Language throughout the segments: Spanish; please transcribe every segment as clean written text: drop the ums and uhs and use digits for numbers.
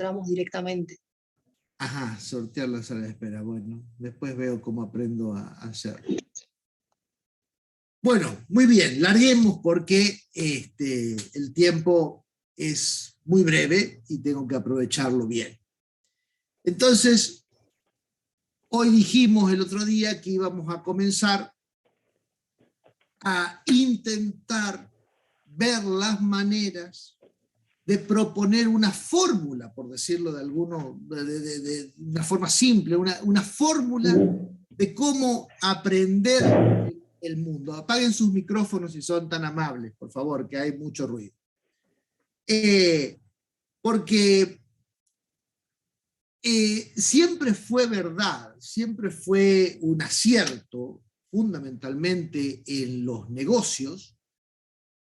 entramos directamente. Ajá, sortear la sala de espera. Bueno, después veo cómo aprendo a hacerlo. Bueno, muy bien, larguemos porque el tiempo es muy breve y tengo que aprovecharlo bien. Entonces, hoy dijimos el otro día que íbamos a comenzar a intentar ver las maneras de proponer una fórmula, por decirlo de una forma simple, una fórmula de cómo aprender el mundo. Apaguen sus micrófonos si son tan amables, por favor, que hay mucho ruido. Porque siempre fue verdad, siempre fue un acierto, fundamentalmente en los negocios,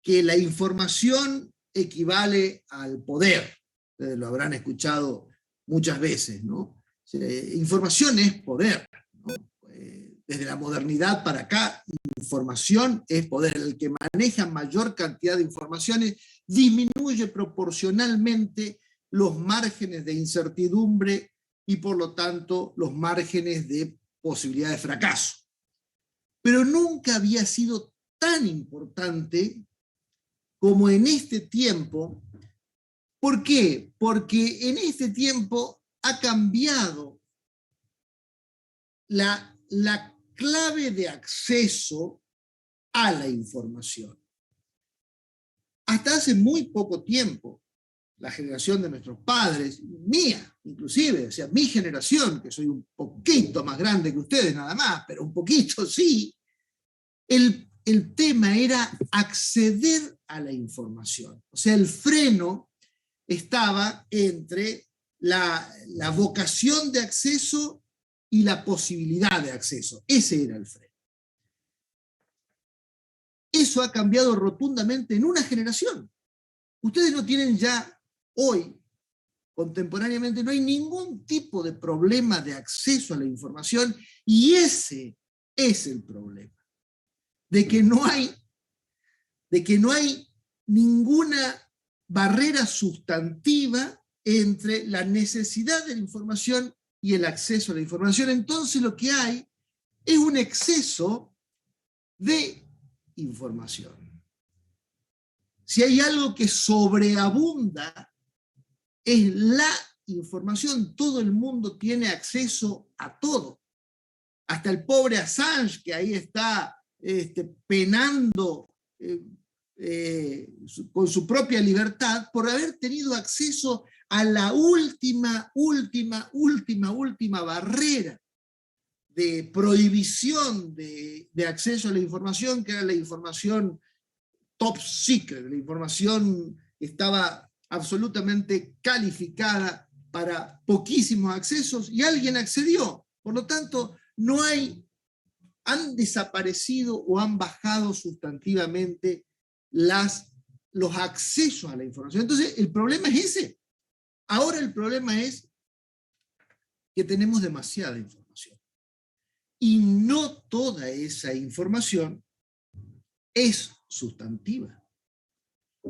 que la información equivale al poder. Ustedes lo habrán escuchado muchas veces, ¿no? Información es poder, ¿no? Desde la modernidad para acá, información es poder. El que maneja mayor cantidad de informaciones disminuye proporcionalmente los márgenes de incertidumbre y por lo tanto los márgenes de posibilidad de fracaso. Pero nunca había sido tan importante como en este tiempo. ¿Por qué? Porque en este tiempo ha cambiado la clave de acceso a la información. Hasta hace muy poco tiempo, la generación de nuestros padres, mía inclusive, o sea, mi generación, que soy un poquito más grande que ustedes nada más, pero un poquito sí, el tema era acceder a la información. O sea, el freno estaba entre la vocación de acceso y la posibilidad de acceso. Ese era el freno. Eso ha cambiado rotundamente en una generación. Ustedes no tienen ya hoy, contemporáneamente, no hay ningún tipo de problema de acceso a la información, y ese es el problema. De que no hay ninguna barrera sustantiva entre la necesidad de la información y el acceso a la información. Entonces lo que hay es un exceso de información. Si hay algo que sobreabunda, es la información. Todo el mundo tiene acceso a todo. Hasta el pobre Assange, que ahí está penando con su propia libertad por haber tenido acceso a la última barrera de prohibición de acceso a la información, que era la información top secret. La información estaba absolutamente calificada para poquísimos accesos y alguien accedió. Por lo tanto, han desaparecido o han bajado sustantivamente los accesos a la información. Entonces, el problema es ese. Ahora el problema es que tenemos demasiada información. Y no toda esa información es sustantiva.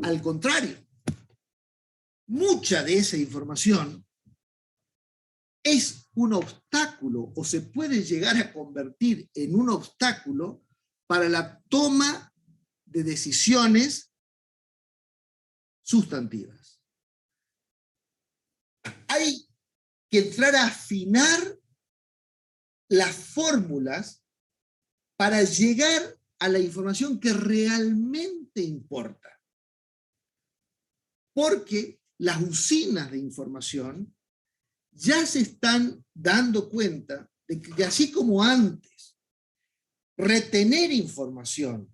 Al contrario, mucha de esa información es un obstáculo o se puede llegar a convertir en un obstáculo para la toma de decisiones sustantivas. Hay que entrar a afinar las fórmulas para llegar a la información que realmente importa. Porque las usinas de información ya se están dando cuenta de que así como antes retener información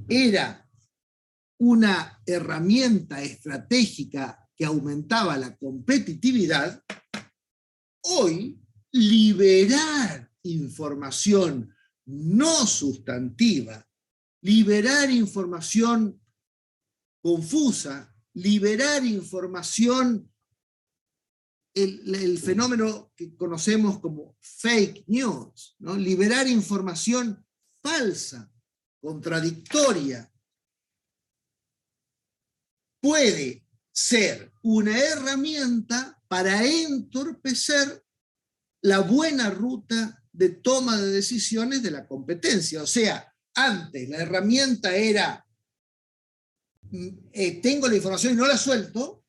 era una herramienta estratégica que aumentaba la competitividad, hoy liberar información no sustantiva, liberar información confusa, liberar información, el fenómeno que conocemos como fake news, ¿no? Liberar información falsa, contradictoria, puede ser una herramienta para entorpecer la buena ruta de toma de decisiones de la competencia. O sea, antes la herramienta era, tengo la información y no la suelto.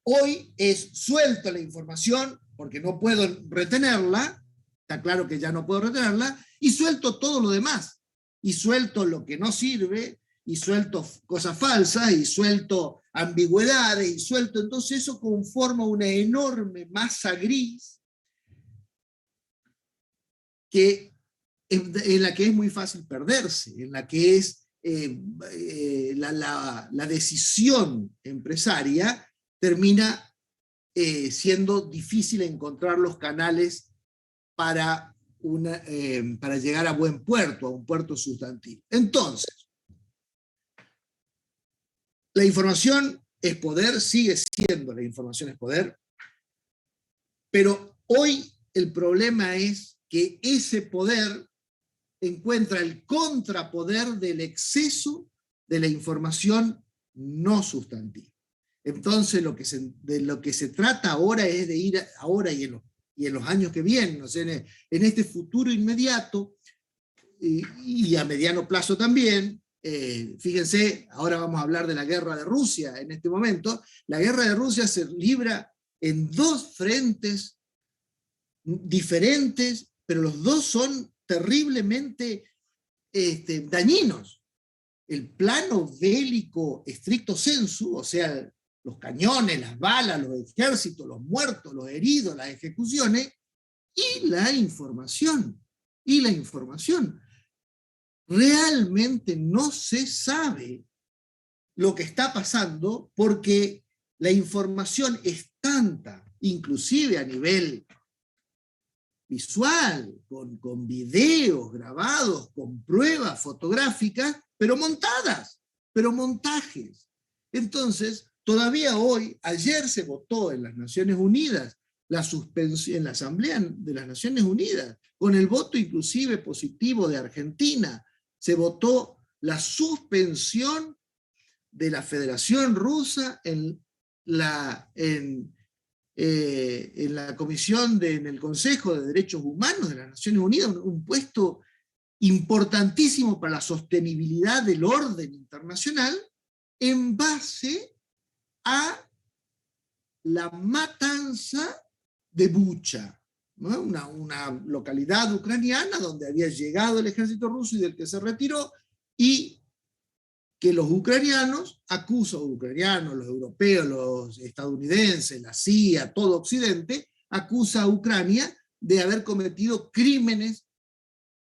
Hoy es suelto la información porque no puedo retenerla, está claro que ya no puedo retenerla, y suelto todo lo demás. Y suelto lo que no sirve, y suelto cosas falsas, y suelto ambigüedades, y suelto. Entonces eso conforma una enorme masa gris en la que es muy fácil perderse, en la que es la decisión empresaria termina siendo difícil encontrar los canales para llegar a buen puerto, a un puerto sustantivo. Entonces, la información es poder, sigue siendo la información es poder, pero hoy el problema es que ese poder encuentra el contrapoder del exceso de la información no sustantiva. Entonces, de lo que se trata ahora es de ir ahora y en los años que vienen, o sea, en este futuro inmediato y a mediano plazo también. Fíjense, ahora vamos a hablar de la guerra de Rusia en este momento. La guerra de Rusia se libra en dos frentes diferentes, pero los dos son terriblemente dañinos. El plano bélico estricto sensu, o sea, los cañones, las balas, los ejércitos, los muertos, los heridos, las ejecuciones, y la información. Y la información. Realmente no se sabe lo que está pasando porque la información es tanta, inclusive a nivel visual, con videos grabados, con pruebas fotográficas, pero montadas, pero montajes. Entonces, todavía hoy, ayer se votó en las Naciones Unidas, la suspensión en la Asamblea de las Naciones Unidas, con el voto inclusive positivo de Argentina, se votó la suspensión de la Federación Rusa en la comisión, en el Consejo de Derechos Humanos de las Naciones Unidas, un puesto importantísimo para la sostenibilidad del orden internacional, en base a la matanza de Bucha, ¿no? Una localidad ucraniana donde había llegado el ejército ruso y del que se retiró, y que los ucranianos los europeos, los estadounidenses, la CIA, todo Occidente, acusa a Ucrania de haber cometido crímenes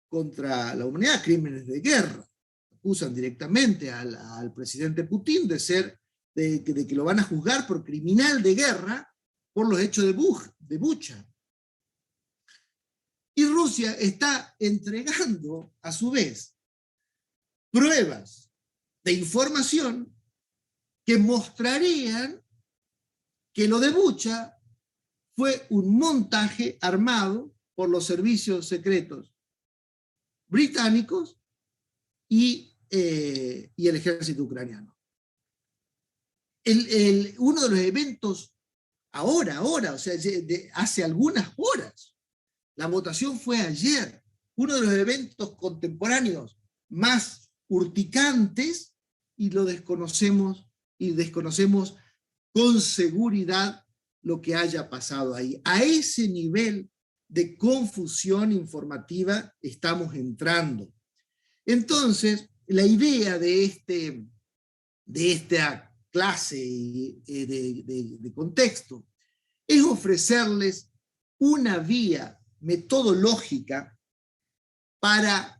contra la humanidad, crímenes de guerra. Acusan directamente al presidente Putin de que lo van a juzgar por criminal de guerra por los hechos de Bucha. Y Rusia está entregando, a su vez, pruebas de información que mostrarían que lo de Bucha fue un montaje armado por los servicios secretos británicos y el ejército ucraniano. Uno de los eventos ahora, o sea, hace algunas horas, la votación fue ayer, uno de los eventos contemporáneos más urticantes, y lo desconocemos con seguridad lo que haya pasado ahí. A ese nivel de confusión informativa estamos entrando. Entonces, la idea de esta clase de contexto es ofrecerles una vía metodológica para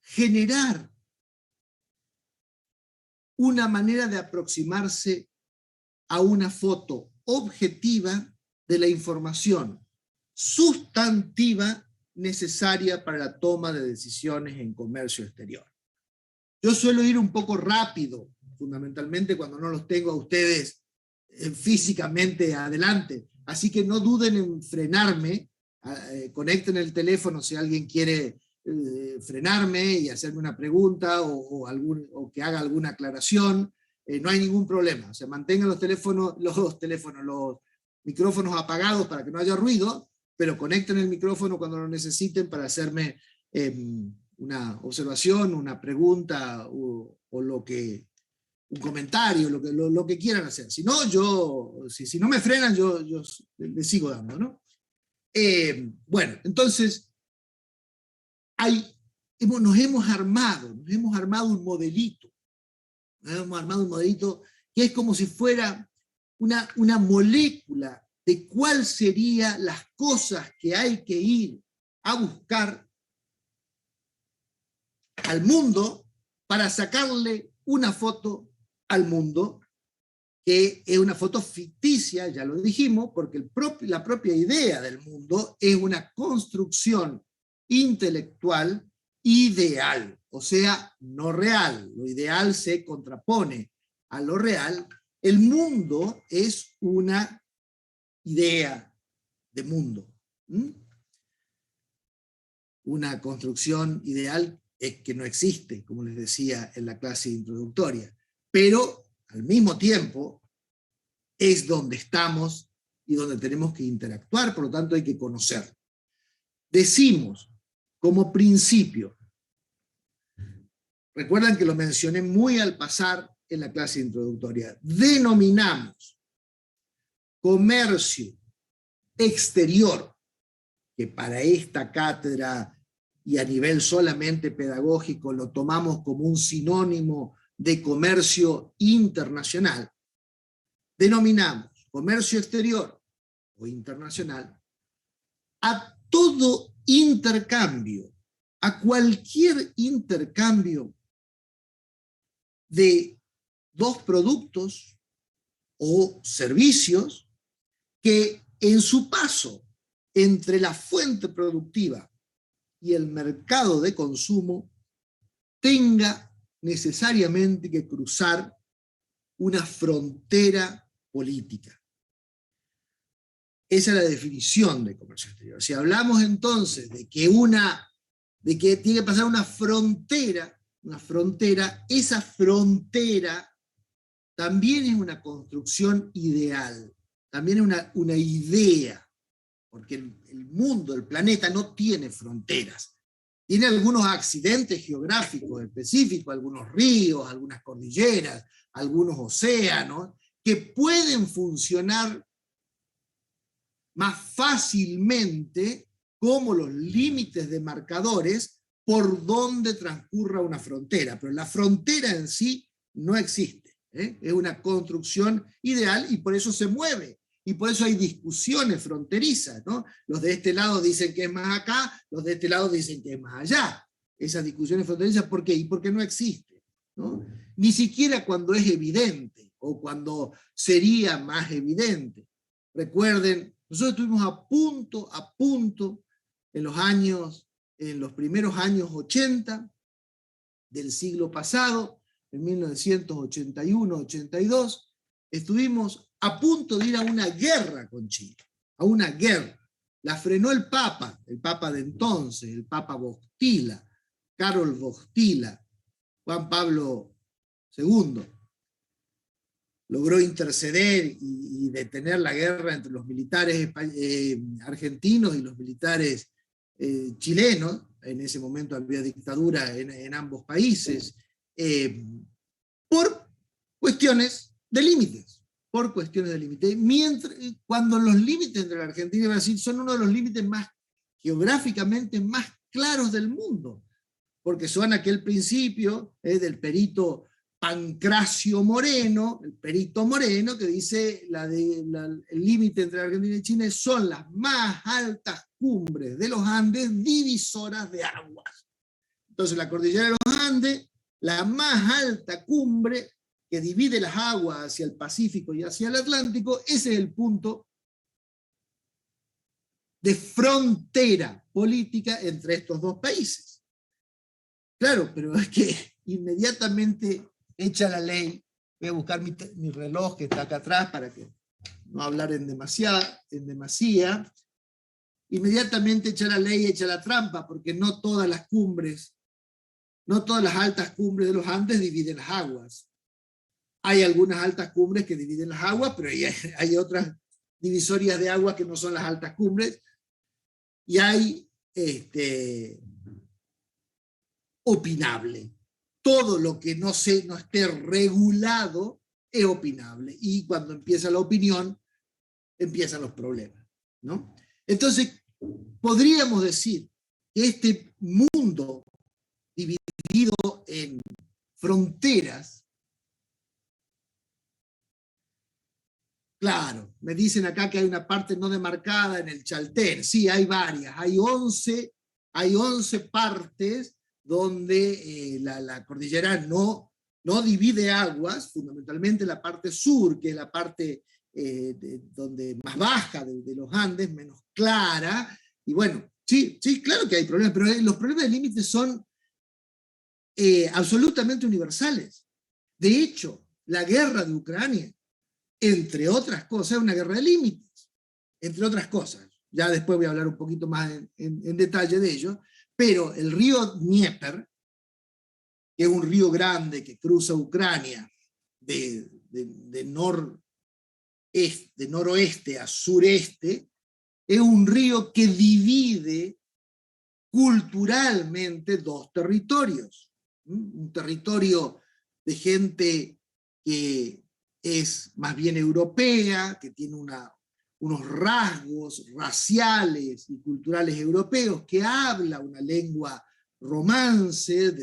generar una manera de aproximarse a una foto objetiva de la información sustantiva necesaria para la toma de decisiones en comercio exterior. Yo suelo ir un poco rápido, fundamentalmente cuando no los tengo a ustedes físicamente adelante, así que no duden en frenarme, conecten el teléfono si alguien quiere frenarme y hacerme una pregunta o que haga alguna aclaración, no hay ningún problema. O sea, mantengan los micrófonos apagados para que no haya ruido, pero conecten el micrófono cuando lo necesiten para hacerme una observación, una pregunta o lo que, un comentario, lo que quieran hacer. Si no, si no me frenan, yo les sigo dando, ¿no? Bueno, entonces, nos hemos armado un modelito. Nos hemos armado un modelito que es como si fuera una molécula de cuál serían las cosas que hay que ir a buscar al mundo para sacarle una foto al mundo, que es una foto ficticia, ya lo dijimos, porque la propia idea del mundo es una construcción intelectual ideal, o sea, no real. Lo ideal se contrapone a lo real. El mundo es una idea de mundo. Una construcción ideal que no existe, como les decía en la clase introductoria, pero al mismo tiempo es donde estamos y donde tenemos que interactuar, por lo tanto hay que conocer. Decimos como principio, recuerdan que lo mencioné muy al pasar en la clase introductoria, denominamos comercio exterior, que para esta cátedra y a nivel solamente pedagógico lo tomamos como un sinónimo de comercio internacional, denominamos comercio exterior o internacional a todo intercambio, a cualquier intercambio de dos productos o servicios que en su paso entre la fuente productiva y el mercado de consumo tenga necesariamente que cruzar una frontera política. Esa es la definición de comercio exterior. Si hablamos entonces de que tiene que pasar una frontera, esa frontera también es una construcción ideal, también es una idea, porque el mundo, el planeta no tiene fronteras. Tiene algunos accidentes geográficos específicos, algunos ríos, algunas cordilleras, algunos océanos, que pueden funcionar más fácilmente como los límites demarcadores por donde transcurra una frontera, pero la frontera en sí no existe, ¿eh? Es una construcción ideal y por eso se mueve, y por eso hay discusiones fronterizas, ¿no? Los de este lado dicen que es más acá, los de este lado dicen que es más allá. Esas discusiones fronterizas, ¿por qué? Y porque no existe, ¿no? Ni siquiera cuando es evidente, o cuando sería más evidente. Recuerden, nosotros estuvimos a punto en los primeros años 80 del siglo pasado, en 1981-82, estuvimos a punto de ir a una guerra con Chile, a una guerra. La frenó el Papa de entonces, el Papa Bostila, Karol Wojtyła, Juan Pablo II. Logró interceder y detener la guerra entre los militares argentinos y los militares chilenos. En ese momento había dictadura en ambos países, por cuestiones de límites. Cuando los límites entre la Argentina y Brasil son uno de los límites más geográficamente más claros del mundo, porque son aquel principio del perito Pancracio Moreno, el perito Moreno, que dice el límite entre Argentina y Chile son las más altas cumbres de los Andes divisoras de aguas. Entonces la cordillera de los Andes, la más alta cumbre que divide las aguas hacia el Pacífico y hacia el Atlántico, ese es el punto de frontera política entre estos dos países. Claro, pero es que inmediatamente hecha la ley, voy a buscar mi reloj que está acá atrás para que no hablar en demasía, inmediatamente hecha la ley, hecha la trampa, porque no todas las altas cumbres de los Andes dividen las aguas. Hay algunas altas cumbres que dividen las aguas, pero hay otras divisorias de agua que no son las altas cumbres, y hay opinable. Todo lo que no esté regulado es opinable, y cuando empieza la opinión, empiezan los problemas, ¿no? Entonces, podríamos decir que este mundo dividido en fronteras, claro, me dicen acá que hay una parte no demarcada en el Chaltén, sí, hay varias, hay 11 partes donde la cordillera no divide aguas, fundamentalmente la parte sur, que es la parte donde más baja de los Andes, menos clara, y bueno, sí, claro que hay problemas, pero los problemas de límite son absolutamente universales. De hecho, la guerra de Ucrania, entre otras cosas, es una guerra de límites, entre otras cosas. Ya después voy a hablar un poquito más en detalle de ello, pero el río Dnieper, que es un río grande que cruza Ucrania de noroeste a sureste, es un río que divide culturalmente dos territorios. Un territorio de gente que es más bien europea, que tiene unos rasgos raciales y culturales europeos, que habla una lengua romance,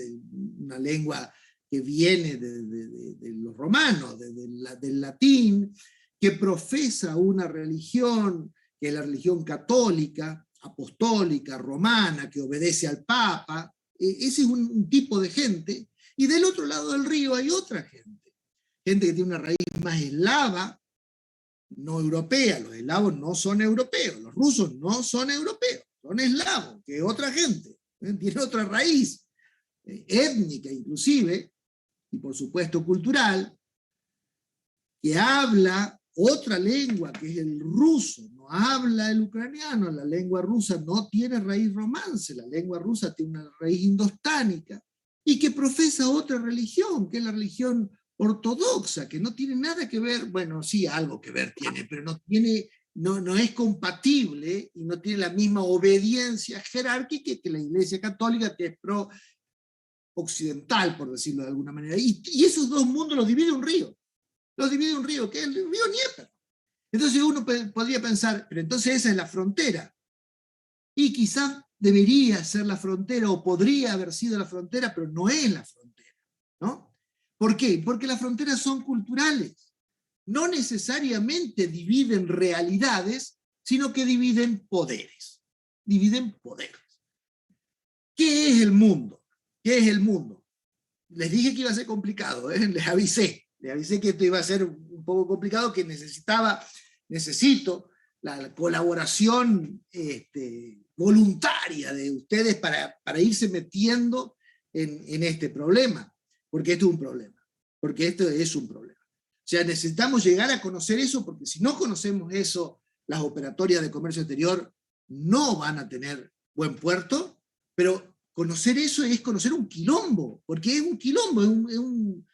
una lengua que viene de los romanos, del latín, que profesa una religión, que es la religión católica, apostólica, romana, que obedece al Papa. Ese es un tipo de gente. Y del otro lado del río hay otra gente que tiene una raíz más eslava, no europea. Los eslavos no son europeos, los rusos no son europeos, son eslavos, que es otra gente, tiene otra raíz, étnica inclusive, y por supuesto cultural, que habla otra lengua, que es el ruso, no habla el ucraniano. La lengua rusa no tiene raíz romance, la lengua rusa tiene una raíz indostánica, y que profesa otra religión, que es la religión ortodoxa, que no tiene nada que ver, bueno, sí, algo que ver tiene, pero no es compatible y no tiene la misma obediencia jerárquica que la Iglesia Católica, que es pro-occidental, por decirlo de alguna manera. Y esos dos mundos los divide un río. Los divide un río, que es el río Dnieper. Entonces uno podría pensar, pero entonces esa es la frontera. Y quizás debería ser la frontera, o podría haber sido la frontera, pero no es la frontera, ¿no? ¿Por qué? Porque las fronteras son culturales. No necesariamente dividen realidades, sino que dividen poderes. Dividen poderes. ¿Qué es el mundo? ¿Qué es el mundo? Les dije que iba a ser complicado, les avisé que esto iba a ser un poco complicado, que necesito la colaboración voluntaria de ustedes para irse metiendo en este problema, porque esto es un problema, O sea, necesitamos llegar a conocer eso, porque si no conocemos eso, las operatorias de comercio exterior no van a tener buen puerto, pero conocer eso es conocer un quilombo, porque es un quilombo, es un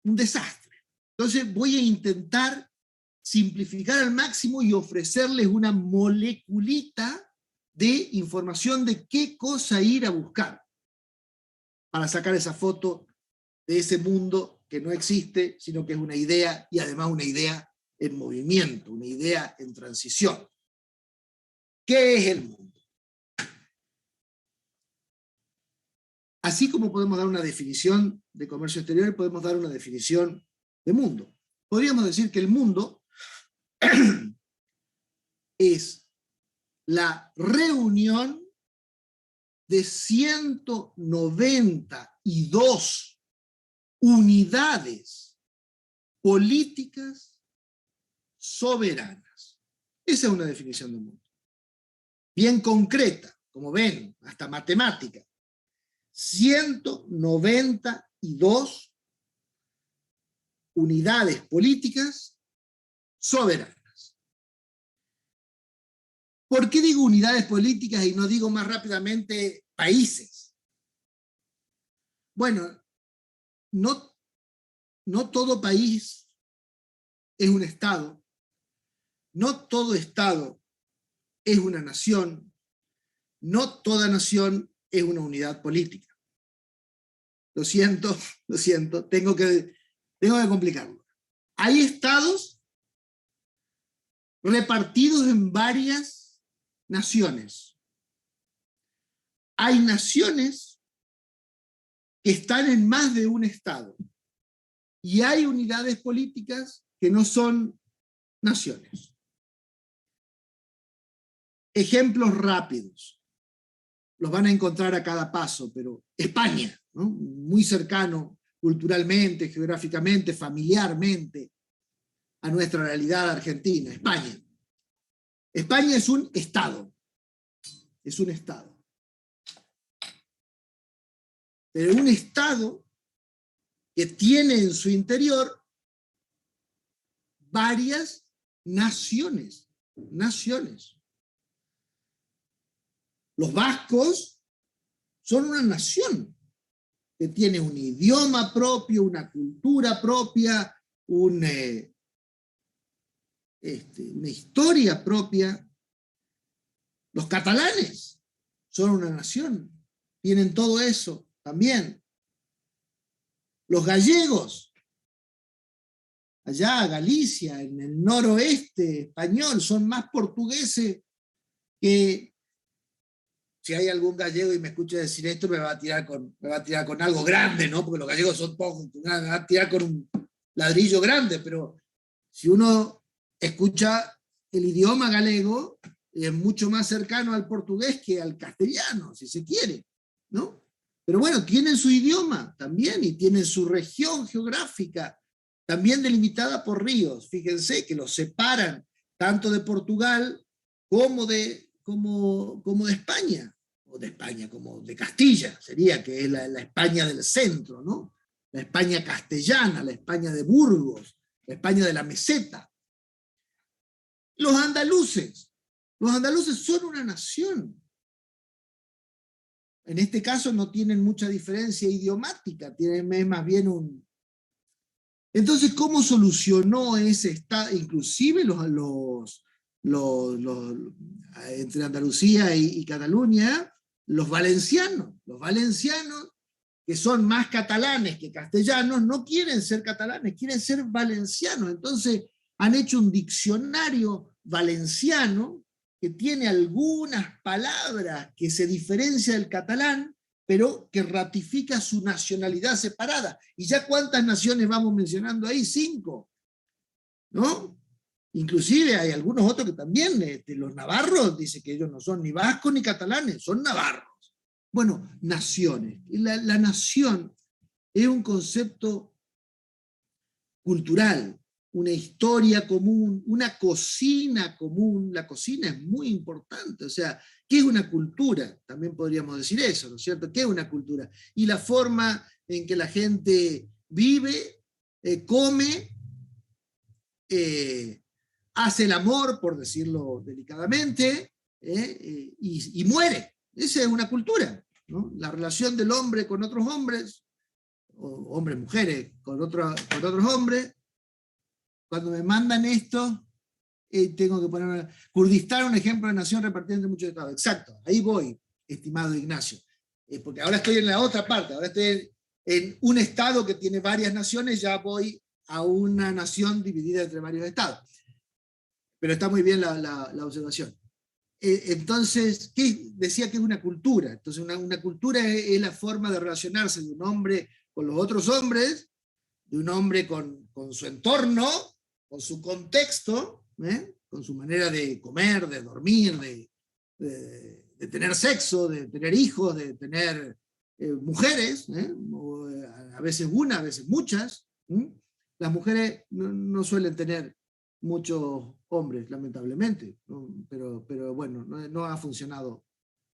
desastre. Entonces voy a intentar simplificar al máximo y ofrecerles una moleculita de información de qué cosa ir a buscar para sacar esa foto de ese mundo que no existe, sino que es una idea, y además una idea en movimiento, una idea en transición. ¿Qué es el mundo? Así como podemos dar una definición de comercio exterior, podemos dar una definición de mundo. Podríamos decir que el mundo es la reunión de 192 unidades políticas soberanas. Esa es una definición del mundo. Bien concreta, como ven, hasta matemática. 192 unidades políticas soberanas. ¿Por qué digo unidades políticas y no digo más rápidamente países? Bueno, no todo país es un estado, no todo Estado es una nación, no toda nación es una unidad política. Lo siento, tengo que complicarlo. Hay estados repartidos en varias naciones. Hay naciones que están en más de un estado. Y hay unidades políticas que no son naciones. Ejemplos rápidos. Los van a encontrar a cada paso, pero España, ¿no? Muy cercano culturalmente, geográficamente, familiarmente a nuestra realidad argentina. España. España es un estado. Es un estado. Pero un estado que tiene en su interior varias naciones. Naciones. Los vascos son una nación que tiene un idioma propio, una cultura propia, una historia propia. Los catalanes son una nación, tienen todo eso también. Los gallegos, allá Galicia, en el noroeste español, son más portugueses que... Si hay algún gallego y me escucha decir esto, me va a tirar con algo grande, ¿no? Porque los gallegos son pocos, me va a tirar con un ladrillo grande, pero si uno escucha el idioma galego, es mucho más cercano al portugués que al castellano, si se quiere, ¿no? Pero bueno, tienen su idioma también y tienen su región geográfica, también delimitada por ríos. Fíjense que los separan tanto de Portugal como de España, o de España, como de Castilla, sería que es la España del centro, ¿no? La España castellana, la España de Burgos, la España de la meseta. Los andaluces son una nación. En este caso no tienen mucha diferencia idiomática, tienen más bien un... Entonces, ¿cómo solucionó ese estado? Inclusive entre Andalucía y Cataluña, los valencianos, que son más catalanes que castellanos, no quieren ser catalanes, quieren ser valencianos. Entonces han hecho un diccionario valenciano que tiene algunas palabras que se diferencia del catalán, pero que ratifica su nacionalidad separada. ¿Y ya cuántas naciones vamos mencionando ahí? 5, ¿no? Inclusive hay algunos otros que también, los navarros, dice que ellos no son ni vascos ni catalanes, son navarros. Bueno, naciones. La nación es un concepto cultural, una historia común, una cocina común. La cocina es muy importante. O sea, ¿qué es una cultura? También podríamos decir eso, ¿no es cierto? ¿Qué es una cultura? Y la forma en que la gente vive, come, hace el amor, por decirlo delicadamente, y muere. Esa es una cultura, ¿no? La relación del hombre con otros hombres, o hombres, mujeres, con otros hombres. Cuando me mandan esto, tengo que poner Kurdistán, un ejemplo de nación repartida entre muchos estados. Exacto, ahí voy, estimado Ignacio. Porque ahora estoy en la otra parte, ahora estoy en un estado que tiene varias naciones, ya voy a una nación dividida entre varios estados. Pero está muy bien la observación. Entonces, decía que es una cultura. Entonces, una cultura es la forma de relacionarse de un hombre con los otros hombres, de un hombre con su entorno, con su contexto, con su manera de comer, de dormir, de tener sexo, de tener hijos, de tener mujeres, a veces una, a veces muchas. Las mujeres no suelen tener muchos hombres, lamentablemente, ¿no? Pero bueno, no ha funcionado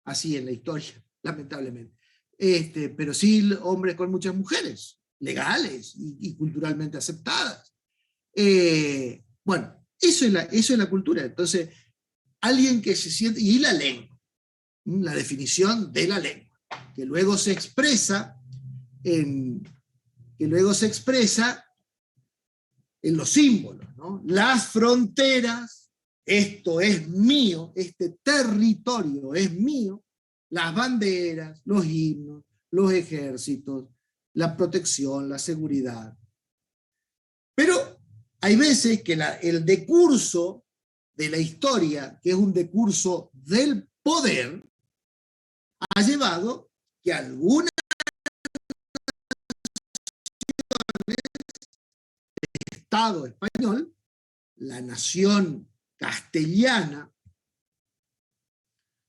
así en la historia, lamentablemente. Pero sí hombres con muchas mujeres, legales y culturalmente aceptadas. Bueno, eso es la cultura. Entonces, alguien que se siente, y la lengua, la definición de la lengua, que luego se expresa en los símbolos, ¿no? Las fronteras esto es mío, este territorio es mío, las banderas, los himnos, los ejércitos, la protección, la seguridad. Pero hay veces que el decurso de la historia, que es un decurso del poder, ha llevado que algunas Estado español, la nación castellana,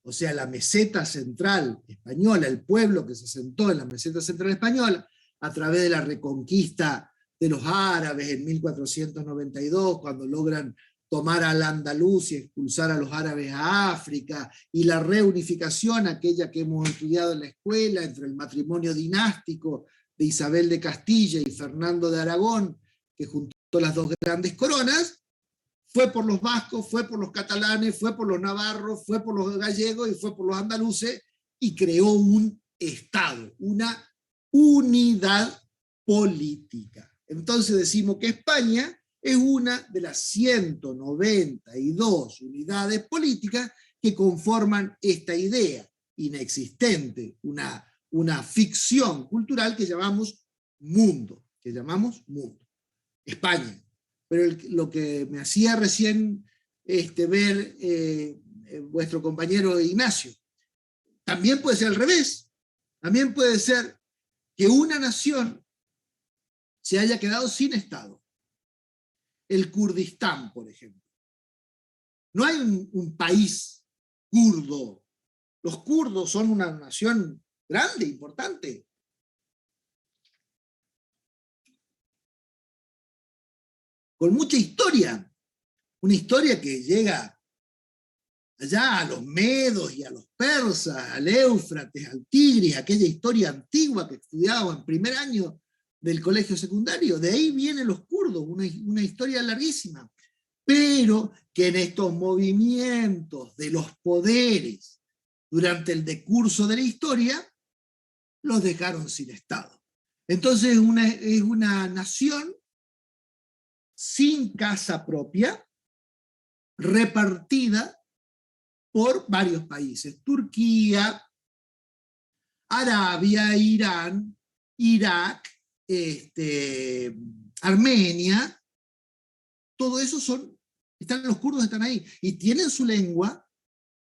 o sea, la meseta central española, el pueblo que se sentó en la meseta central española, a través de la reconquista de los árabes en 1492, cuando logran tomar al andaluz y expulsar a los árabes a África, y la reunificación, aquella que hemos estudiado en la escuela, entre el matrimonio dinástico de Isabel de Castilla y Fernando de Aragón, que juntó las dos grandes coronas, fue por los vascos, fue por los catalanes, fue por los navarros, fue por los gallegos y fue por los andaluces, y creó un Estado, una unidad política. Entonces decimos que España es una de las 192 unidades políticas que conforman esta idea inexistente, una ficción cultural que llamamos mundo, España. Pero lo que me hacía recién ver vuestro compañero Ignacio, también puede ser al revés. También puede ser que una nación se haya quedado sin Estado. El Kurdistán, por ejemplo. No hay un país kurdo. Los kurdos son una nación grande, importante. Con mucha historia. Una historia que llega allá a los medos y a los persas, al Éufrates, al Tigris, aquella historia antigua que estudiaba en primer año del colegio secundario. De ahí vienen los kurdos, una historia larguísima. Pero que en estos movimientos de los poderes durante el decurso de la historia, los dejaron sin Estado. Entonces es una nación sin casa propia, repartida por varios países: Turquía, Arabia, Irán, Irak, Armenia. Todo eso los kurdos están ahí, y tienen su lengua,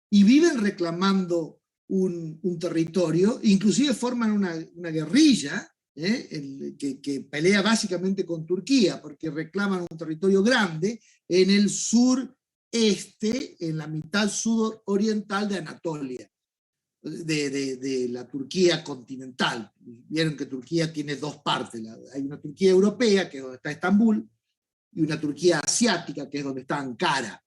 y viven reclamando un territorio, inclusive forman una guerrilla, que pelea básicamente con Turquía, porque reclaman un territorio grande en el sureste, en la mitad sudoriental de Anatolia, de la Turquía continental. Vieron que Turquía tiene dos partes: hay una Turquía europea, que es donde está Estambul, y una Turquía asiática, que es donde está Ankara.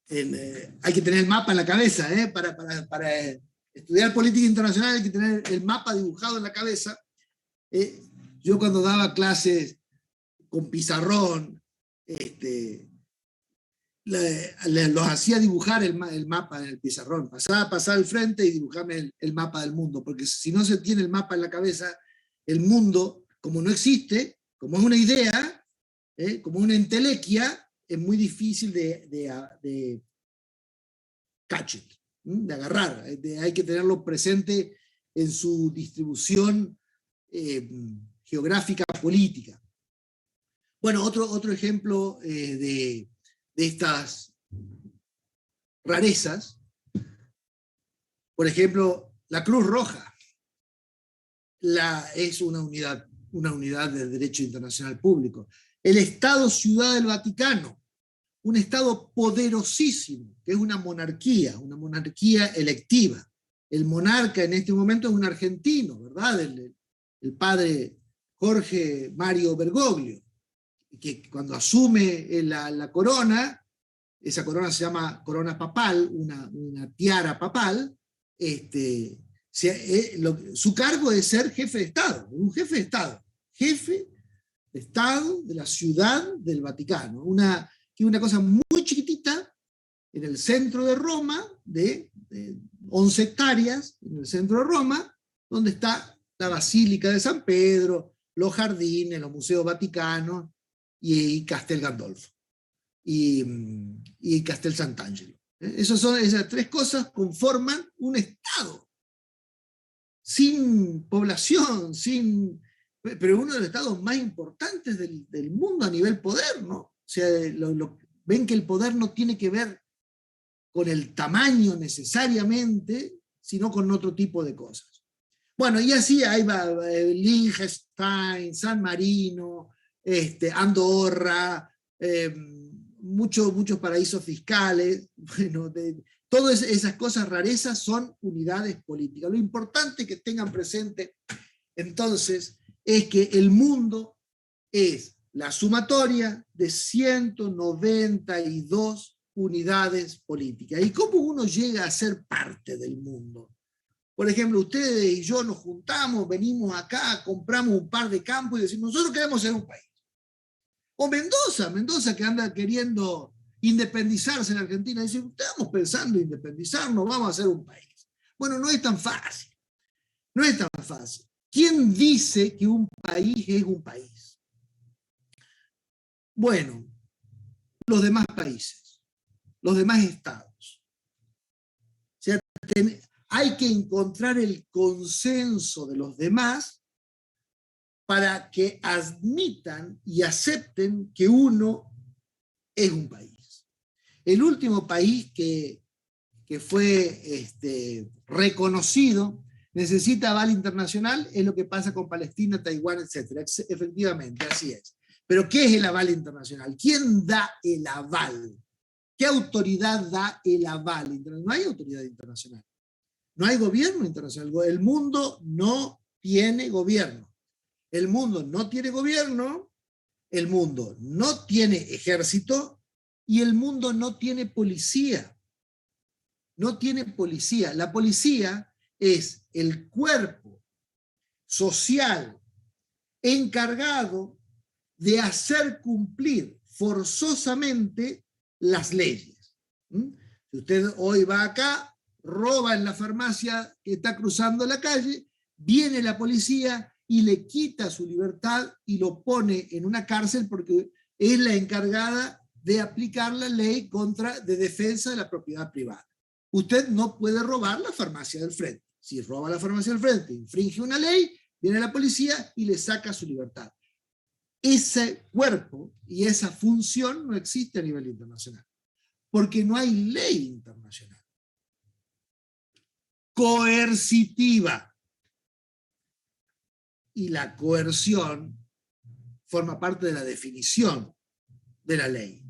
Hay que tener el mapa en la cabeza, para estudiar política internacional hay que tener el mapa dibujado en la cabeza. Yo cuando daba clases con pizarrón, los hacía dibujar el mapa en el pizarrón, pasar al frente y dibujarme el mapa del mundo, porque si no se tiene el mapa en la cabeza, el mundo, como no existe, como es una idea, como una entelequia, es muy difícil de catch it, de agarrar. Hay que tenerlo presente en su distribución geográfica política. Bueno, otro ejemplo de estas rarezas, por ejemplo, la Cruz Roja es una unidad de derecho internacional público. El Estado Ciudad del Vaticano, un Estado poderosísimo, que es una monarquía electiva. El monarca en este momento es un argentino, ¿verdad? El padre Jorge Mario Bergoglio, que cuando asume la corona, esa corona se llama corona papal, una tiara papal, su cargo es ser jefe de Estado, un jefe de Estado, jefe de Estado de la Ciudad del Vaticano, una cosa muy chiquitita en el centro de Roma, de 11 hectáreas, en el centro de Roma, donde está la Basílica de San Pedro, los jardines, los museos vaticanos y Castel Gandolfo. y Castel Sant'Angelo. Esas tres cosas conforman un Estado sin población, pero uno de los estados más importantes del mundo a nivel poder, ¿no? O sea, ven que el poder no tiene que ver con el tamaño necesariamente, sino con otro tipo de cosas. Bueno, y así ahí va Liechtenstein, San Marino, Andorra, muchos paraísos fiscales, bueno, todas esas cosas rarezas son unidades políticas. Lo importante que tengan presente entonces es que el mundo es la sumatoria de 192 unidades políticas. ¿Y cómo uno llega a ser parte del mundo? Por ejemplo, ustedes y yo nos juntamos, venimos acá, compramos un par de campos y decimos, nosotros queremos ser un país. O Mendoza que anda queriendo independizarse en Argentina, dice, estamos pensando en independizarnos, vamos a ser un país. Bueno, no es tan fácil. No es tan fácil. ¿Quién dice que un país es un país? Bueno, los demás países, los demás estados. O sea, hay que encontrar el consenso de los demás para que admitan y acepten que uno es un país. El último país que fue reconocido necesita aval internacional, es lo que pasa con Palestina, Taiwán, etc. Efectivamente, así es. Pero ¿qué es el aval internacional? ¿Quién da el aval? ¿Qué autoridad da el aval? No hay autoridad internacional. No hay gobierno internacional. El mundo no tiene gobierno. El mundo no tiene gobierno, el mundo no tiene ejército y el mundo no tiene policía. No tiene policía. La policía es el cuerpo social encargado de hacer cumplir forzosamente las leyes. Si usted hoy va acá, roba en la farmacia que está cruzando la calle, viene la policía y le quita su libertad y lo pone en una cárcel porque es la encargada de aplicar la ley de defensa de la propiedad privada. Usted no puede robar la farmacia del frente. Si roba la farmacia del frente, infringe una ley, viene la policía y le saca su libertad. Ese cuerpo y esa función no existe a nivel internacional, porque no hay ley internacional coercitiva. Y la coerción forma parte de la definición de la ley.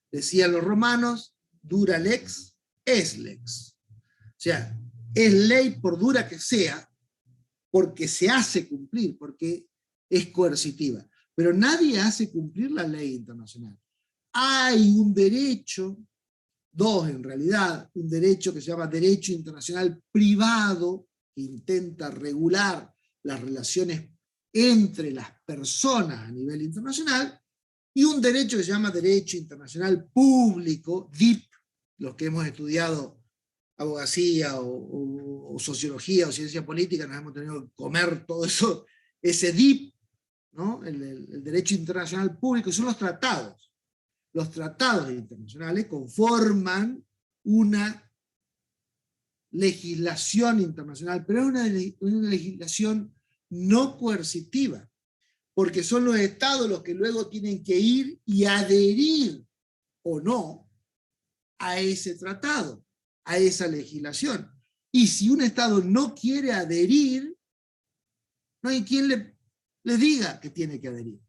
Decían los romanos, dura lex es lex. O sea, es ley por dura que sea, porque se hace cumplir, porque es coercitiva. Pero nadie hace cumplir la ley internacional. Hay un derecho, dos en realidad, un derecho que se llama derecho internacional privado, que intenta regular las relaciones entre las personas a nivel internacional, y un derecho que se llama derecho internacional público, DIP, los que hemos estudiado abogacía o sociología o ciencia política, nos hemos tenido que comer todo eso, ese DIP, ¿no? El derecho internacional público, son los tratados. Los tratados internacionales conforman una legislación internacional, pero es una legislación no coercitiva, porque son los estados los que luego tienen que ir y adherir o no a ese tratado, a esa legislación. Y si un estado no quiere adherir, no hay quien le diga que tiene que adherir.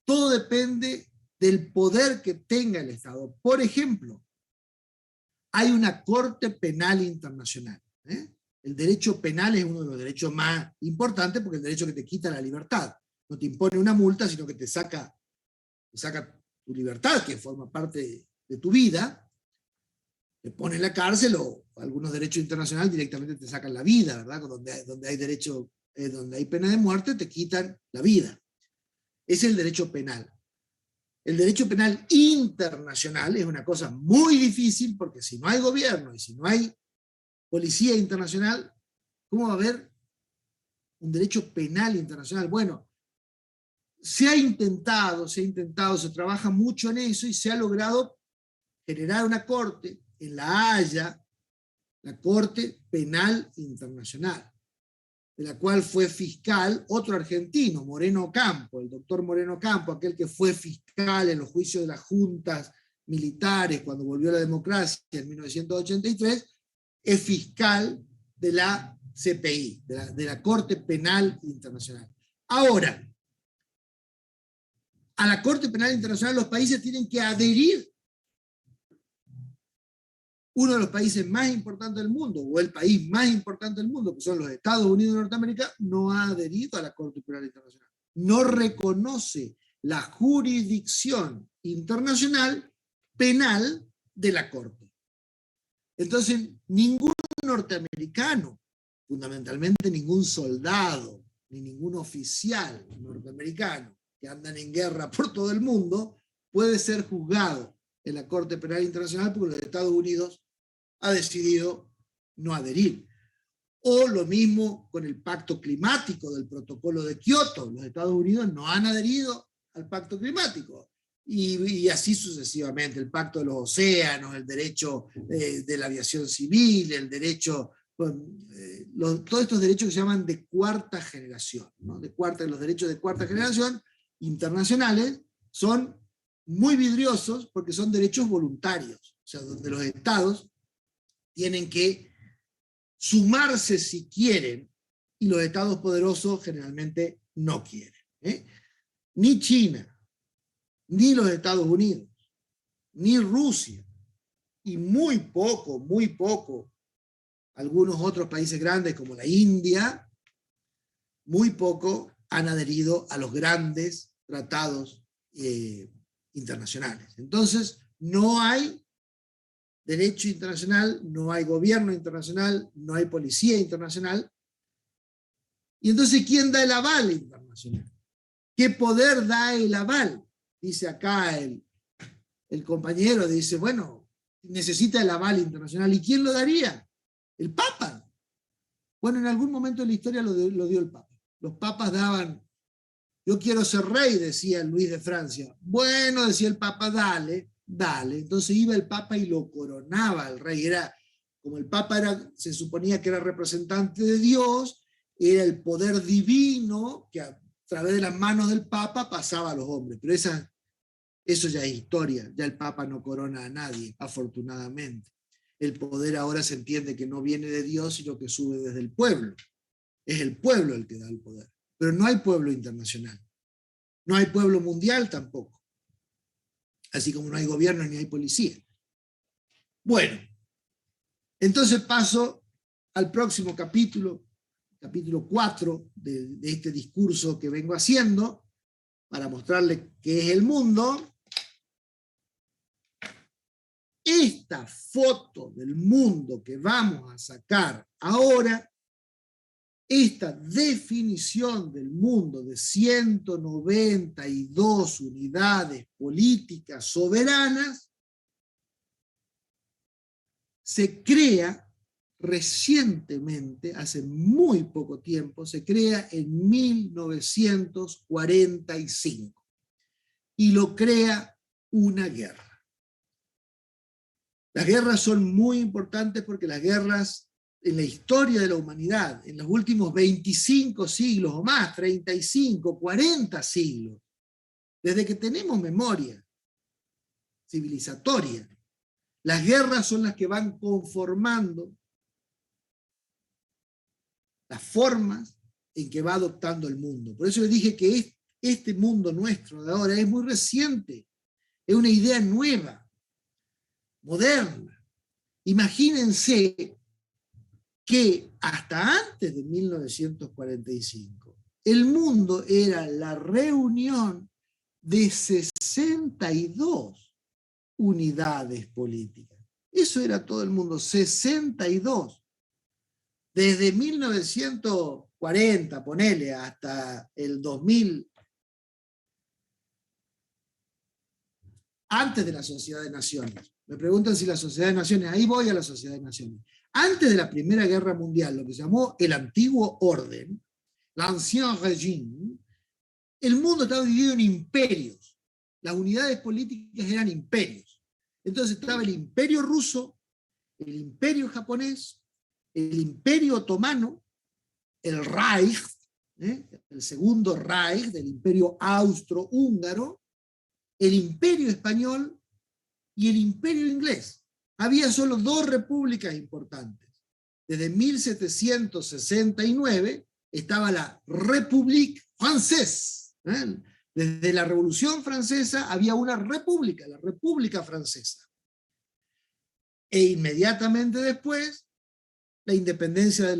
Todo depende del poder que tenga el Estado. Por ejemplo, hay una Corte Penal Internacional. El derecho penal es uno de los derechos más importantes porque es el derecho que te quita la libertad. No te impone una multa, sino que te saca tu libertad, que forma parte de tu vida, te pone en la cárcel o algunos derechos internacionales directamente te sacan la vida, ¿verdad? Donde hay derecho, donde hay pena de muerte, te quitan la vida. Es el derecho penal. El derecho penal internacional es una cosa muy difícil porque si no hay gobierno y si no hay policía internacional, ¿cómo va a haber un derecho penal internacional? Bueno, se trabaja mucho en eso y se ha logrado generar una corte en La Haya, la Corte Penal Internacional, de la cual fue fiscal otro argentino, Moreno Ocampo, el doctor Moreno Ocampo, aquel que fue fiscal en los juicios de las juntas militares cuando volvió la democracia en 1983, es fiscal de la CPI, de la Corte Penal Internacional. Ahora, a la Corte Penal Internacional los países tienen que adherir. Uno de los países más importantes del mundo, o el país más importante del mundo, que son los Estados Unidos de Norteamérica, no ha adherido a la Corte Penal Internacional. No reconoce la jurisdicción internacional penal de la Corte. Entonces, ningún norteamericano, fundamentalmente ningún soldado, ni ningún oficial norteamericano que andan en guerra por todo el mundo, puede ser juzgado en la Corte Penal Internacional porque los Estados Unidos ha decidido no adherir. O lo mismo con el pacto climático del protocolo de Kioto. Los Estados Unidos no han adherido al pacto climático. Y así sucesivamente, el pacto de los océanos, el derecho de la aviación civil, el derecho, todos estos derechos que se llaman de cuarta generación, ¿no? Los derechos de cuarta generación internacionales son muy vidriosos porque son derechos voluntarios, o sea, donde los estados tienen que sumarse si quieren, y los estados poderosos generalmente no quieren. Ni China, ni los Estados Unidos, ni Rusia, y muy poco, algunos otros países grandes como la India, muy poco han adherido a los grandes tratados internacionales. Entonces, no hay derecho internacional, no hay gobierno internacional, no hay policía internacional. Y entonces, ¿quién da el aval internacional? ¿Qué poder da el aval? Dice acá el compañero, dice, bueno, necesita el aval internacional. ¿Y quién lo daría? El Papa. Bueno, en algún momento de la historia lo dio el Papa. Los papas daban, yo quiero ser rey, decía Luis de Francia. Bueno, decía el Papa, dale. Entonces iba el Papa y lo coronaba al rey. Era, como el Papa se suponía que era representante de Dios, era el poder divino que a través de las manos del Papa pasaba a los hombres. Pero eso ya es historia. Ya el Papa no corona a nadie, afortunadamente. El poder ahora se entiende que no viene de Dios, sino que sube desde el pueblo. Es el pueblo el que da el poder. Pero no hay pueblo internacional. No hay pueblo mundial tampoco. Así como no hay gobierno ni hay policía. Bueno, entonces paso al próximo capítulo 4 de este discurso que vengo haciendo, para mostrarle qué es el mundo. Esta foto del mundo que vamos a sacar ahora, esta definición del mundo de 192 unidades políticas soberanas, se crea recientemente, hace muy poco tiempo, se crea en 1945 y lo crea una guerra. Las guerras son muy importantes porque las guerras en la historia de la humanidad, en los últimos 25 siglos o más, 35, 40 siglos, desde que tenemos memoria civilizatoria, las guerras son las que van conformando las formas en que va adoptando el mundo. Por eso les dije que este mundo nuestro de ahora es muy reciente, es una idea nueva, moderna. Imagínense que hasta antes de 1945 el mundo era la reunión de 62 unidades políticas. Eso era todo el mundo, 62. Desde 1940, ponele, hasta el 2000, antes de la Sociedad de Naciones. Me preguntan si la Sociedad de Naciones, ahí voy a la Sociedad de Naciones. Antes de la Primera Guerra Mundial, lo que se llamó el Antiguo Orden, l'Ancien Régime, el mundo estaba dividido en imperios. Las unidades políticas eran imperios. Entonces estaba el imperio ruso, el imperio japonés, el imperio otomano, el Reich, el segundo Reich del imperio austro-húngaro, el imperio español y el imperio inglés. Había solo dos repúblicas importantes. Desde 1769 estaba la République Française. Desde la Revolución Francesa había una república, la República Francesa. E inmediatamente después, la independencia de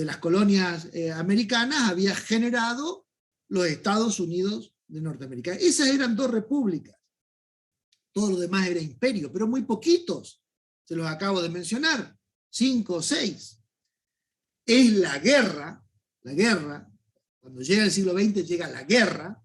las colonias americanas había generado los Estados Unidos de Norteamérica. Esas eran dos repúblicas. Todo lo demás era imperio, pero muy poquitos. Se los acabo de mencionar, 5 o 6. Es la guerra, cuando llega el siglo XX llega la guerra,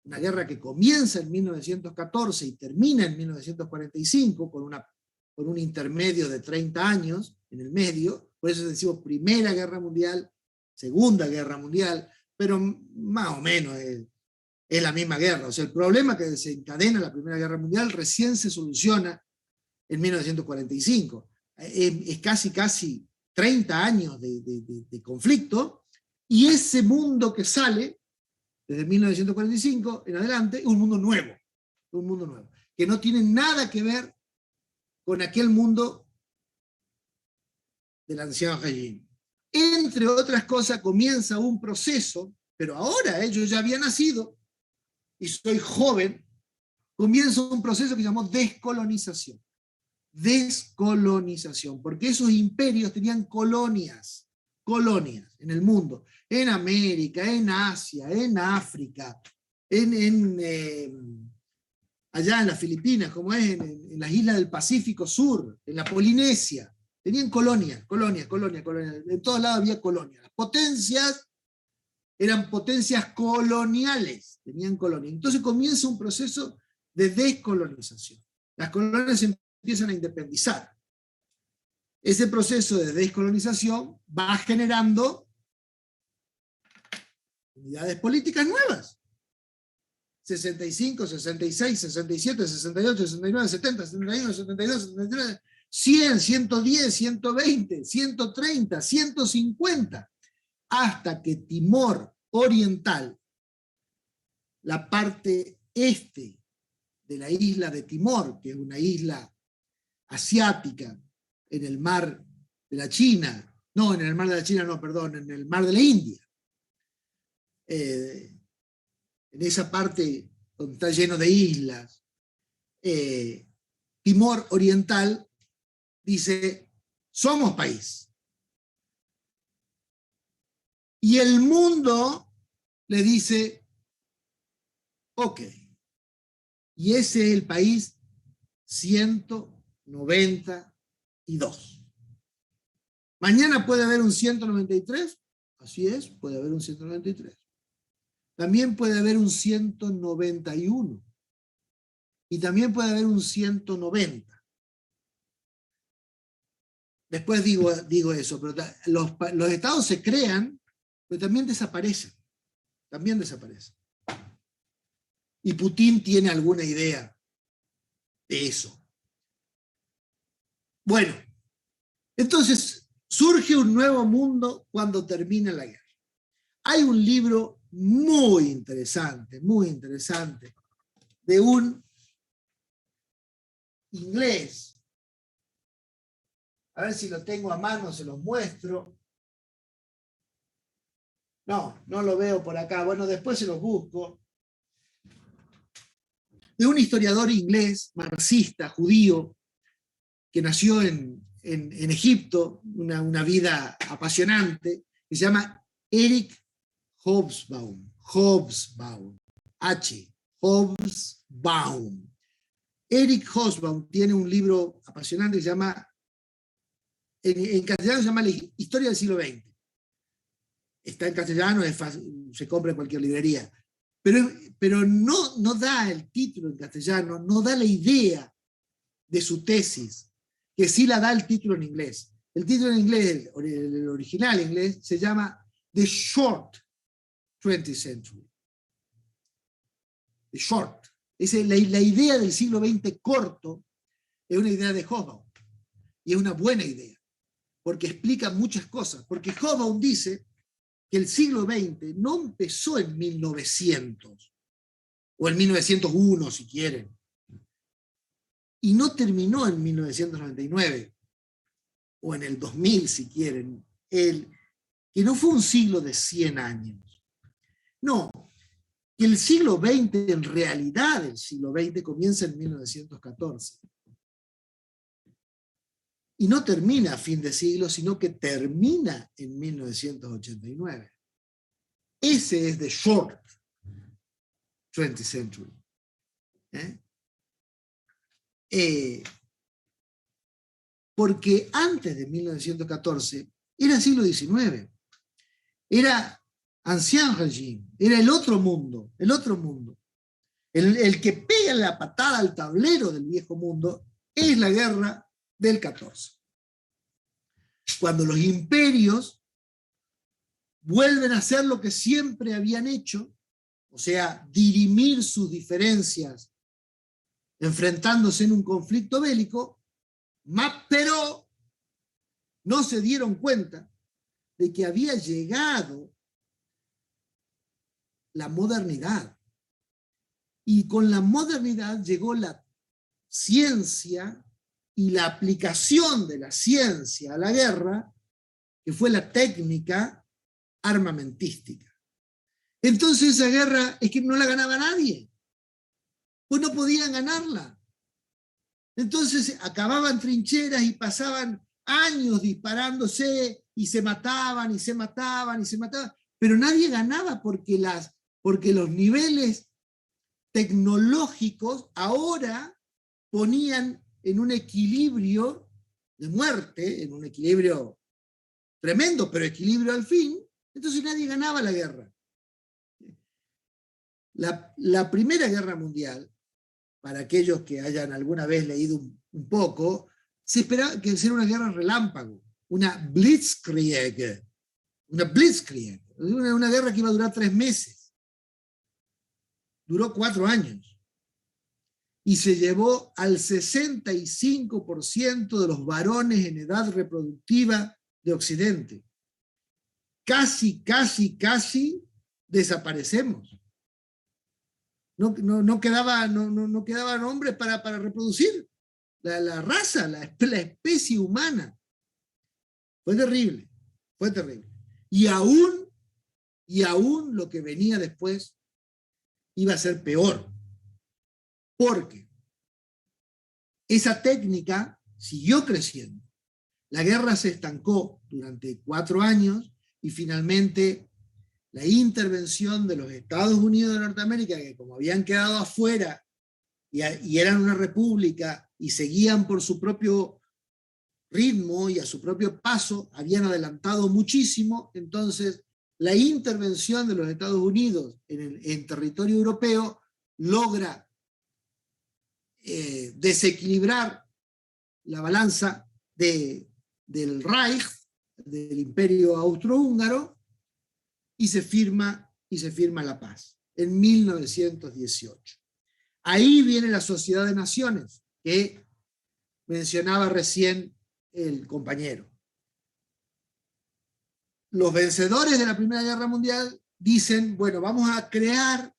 una guerra que comienza en 1914 y termina en 1945 con un intermedio de 30 años en el medio. Por eso decimos Primera Guerra Mundial, Segunda Guerra Mundial, pero más o menos es la misma guerra. O sea, el problema que desencadena la Primera Guerra Mundial recién se soluciona en 1945. Es casi 30 años de conflicto, y ese mundo que sale desde 1945 en adelante es un mundo nuevo, que no tiene nada que ver con aquel mundo del anciano Regime. Entre otras cosas, comienza un proceso, pero ahora yo ya había nacido y soy joven, comienza un proceso que se llamó descolonización. Descolonización, porque esos imperios tenían colonias en el mundo, en América, en Asia, en África, allá en las Filipinas, como es en las islas del Pacífico Sur, en la Polinesia. Tenían colonias. En todos lados había colonias. Las potencias eran potencias coloniales, tenían colonias. Entonces comienza un proceso de descolonización. Las colonias empiezan a independizar. Ese proceso de descolonización va generando unidades políticas nuevas. 65, 66, 67, 68, 69, 70, 71, 72, 73, 100, 110, 120, 130, 150, hasta que Timor Oriental, la parte este de la isla de Timor, que es una isla asiática en el mar de la China, no, en el mar de la China no, perdón, en el mar de la India, en esa parte donde está lleno de islas, Timor Oriental dice, somos país. Y el mundo le dice, ok. Y ese es el país 192. Mañana puede haber un 193, así es, puede haber un 193. También puede haber un 191. Y también puede haber un 190. Después digo eso, pero los estados se crean, pero también desaparecen. Y Putin tiene alguna idea de eso. Bueno, entonces surge un nuevo mundo cuando termina la guerra. Hay un libro muy interesante, de un inglés. A ver si lo tengo a mano, se los muestro. No lo veo por acá. Bueno, después se los busco. De un historiador inglés, marxista, judío, que nació en Egipto, una vida apasionante, que se llama Eric Hobsbawm. Hobsbawm. Eric Hobsbawm tiene un libro apasionante que se llama, en castellano se llama La Historia del siglo XX. Está en castellano, es fácil, se compra en cualquier librería. Pero no da el título en castellano, no da la idea de su tesis, que sí la da el título en inglés. El título en inglés, el original inglés, se llama The Short 20th century. The short. La idea del siglo XX corto es una idea de Hobsbawm. Y es una buena idea, porque explica muchas cosas. Porque Hobsbawm dice que el siglo XX no empezó en 1900, o en 1901, si quieren, y no terminó en 1999, o en el 2000, si quieren, que no fue un siglo de 100 años. No, que el siglo XX, en realidad el siglo XX comienza en 1914. Y no termina a fin de siglo, sino que termina en 1989. Ese es the short 20th century. Porque antes de 1914 era siglo XIX. Era ancien régime, era el otro mundo, el otro mundo. El que pega la patada al tablero del viejo mundo es la guerra del 14. Cuando los imperios vuelven a hacer lo que siempre habían hecho, o sea, dirimir sus diferencias enfrentándose en un conflicto bélico, pero no se dieron cuenta de que había llegado la modernidad. Y con la modernidad llegó la ciencia y la aplicación de la ciencia a la guerra, que fue la técnica armamentística. Entonces esa guerra es que no la ganaba nadie, pues no podían ganarla. Entonces acababan trincheras y pasaban años disparándose y se mataban y se mataban y se mataban, pero nadie ganaba porque los niveles tecnológicos ahora ponían en un equilibrio de muerte, en un equilibrio tremendo, pero equilibrio al fin, entonces nadie ganaba la guerra. La Primera Guerra Mundial, para aquellos que hayan alguna vez leído un poco, se esperaba que fuera una guerra relámpago, una Blitzkrieg, una guerra que iba a durar 3 meses. Duró 4 años. Y se llevó al 65% de los varones en edad reproductiva de Occidente. Casi desaparecemos. No quedaban hombres para reproducir la raza, la especie humana. Fue terrible. Y aún lo que venía después iba a ser peor. Porque esa técnica siguió creciendo. La guerra se estancó durante 4 años y finalmente la intervención de los Estados Unidos de Norteamérica, que como habían quedado afuera y eran una república y seguían por su propio ritmo y a su propio paso, habían adelantado muchísimo, entonces la intervención de los Estados Unidos en territorio europeo logra desequilibrar la balanza del Reich, del Imperio Austrohúngaro, y se firma la paz en 1918. Ahí viene la Sociedad de Naciones que mencionaba recién el compañero. Los vencedores de la Primera Guerra Mundial dicen, bueno, vamos a crear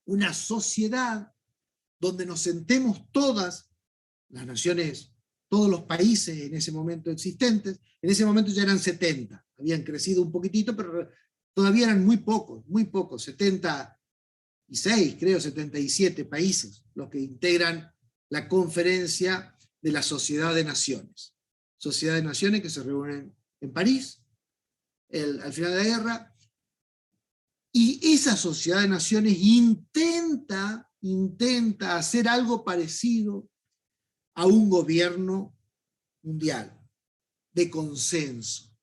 una sociedad donde nos sentemos todas las naciones, todos los países en ese momento existentes. En ese momento ya eran 70, habían crecido un poquitito, pero todavía eran muy pocos, 76, creo, 77 países los que integran la conferencia de la Sociedad de Naciones. Sociedad de Naciones que se reúnen en París al final de la guerra, y esa Sociedad de Naciones intenta hacer algo parecido a un gobierno mundial de consenso,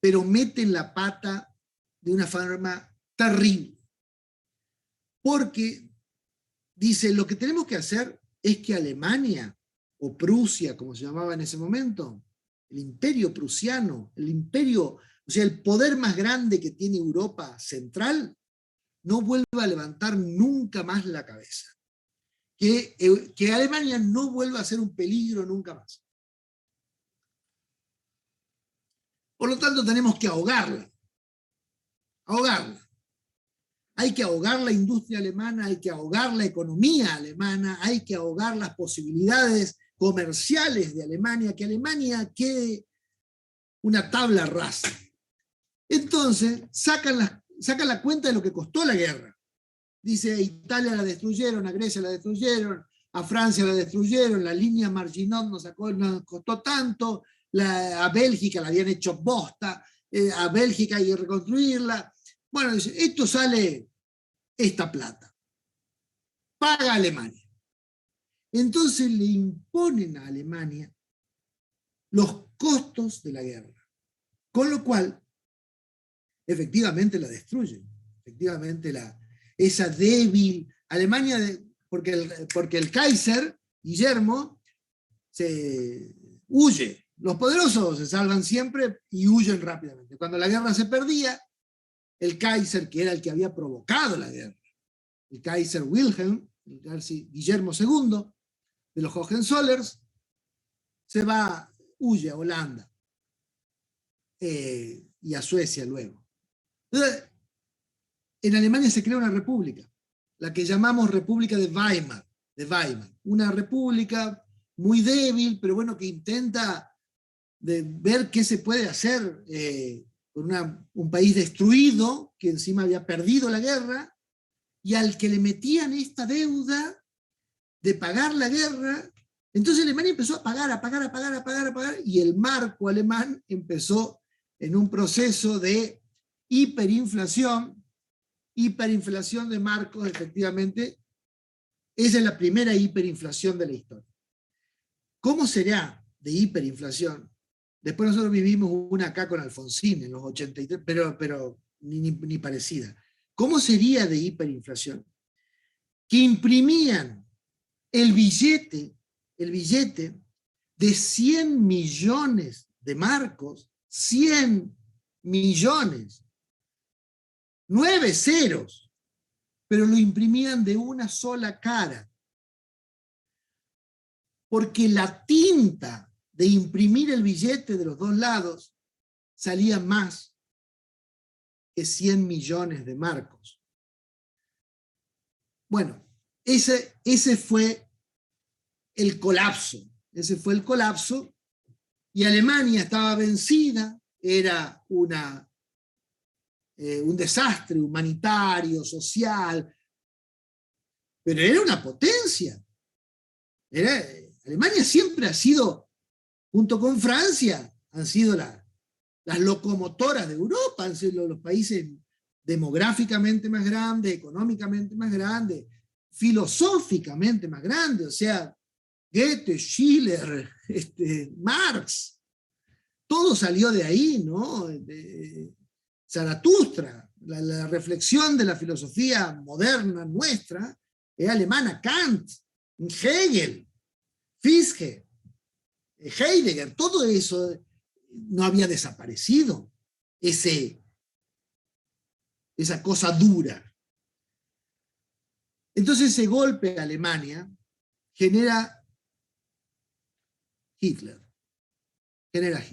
pero meten la pata de una forma terrible, porque dice, lo que tenemos que hacer es que Alemania, o Prusia, como se llamaba en ese momento, el imperio prusiano, o sea, el poder más grande que tiene Europa Central, no vuelva a levantar nunca más la cabeza. Que Alemania no vuelva a ser un peligro nunca más. Por lo tanto, tenemos que ahogarla. Ahogarla. Hay que ahogar la industria alemana, hay que ahogar la economía alemana, hay que ahogar las posibilidades comerciales de Alemania, que Alemania quede una tabla rasa. Entonces, sacan la cuenta de lo que costó la guerra. Dice, a Italia la destruyeron, a Grecia la destruyeron, a Francia la destruyeron, la línea Maginot nos costó tanto, a Bélgica la habían hecho bosta, a Bélgica hay que reconstruirla. Bueno, dice, esto sale esta plata. Paga Alemania. Entonces le imponen a Alemania los costos de la guerra. Con lo cual, efectivamente la destruyen. Efectivamente esa débil Alemania, porque el Kaiser, Guillermo, se huye. Los poderosos se salvan siempre y huyen rápidamente. Cuando la guerra se perdía, el Kaiser, que era el que había provocado la guerra, el Kaiser Wilhelm, el Kaiser Guillermo II, de los Hohenzollers, huye a Holanda y a Suecia luego. Entonces, en Alemania se crea una república, la que llamamos República de Weimar, una república muy débil, pero bueno, que intenta ver qué se puede hacer con un país destruido, que encima había perdido la guerra, y al que le metían esta deuda de pagar la guerra. Entonces Alemania empezó a pagar, y el marco alemán empezó en un proceso de hiperinflación de marcos, efectivamente. Esa es la primera hiperinflación de la historia. ¿Cómo será de hiperinflación? Después nosotros vivimos una acá con Alfonsín en los 83, pero ni parecida. ¿Cómo sería de hiperinflación? Que imprimían el billete de 100 millones de marcos, 100 millones, 9 ceros, pero lo imprimían de una sola cara. Porque la tinta de imprimir el billete de los dos lados salía más que 100 millones de marcos. Bueno, ese fue el colapso. Y Alemania estaba vencida, era un desastre humanitario, social, pero era una potencia. Alemania siempre ha sido, junto con Francia, han sido las locomotoras de Europa, han sido los países demográficamente más grandes, económicamente más grandes, filosóficamente más grandes. O sea, Goethe, Schiller, Marx, todo salió de ahí, ¿no? De Zaratustra, la reflexión de la filosofía moderna nuestra es alemana, Kant, Hegel, Fichte, Heidegger, todo eso no había desaparecido, esa cosa dura. Entonces ese golpe a Alemania genera Hitler, genera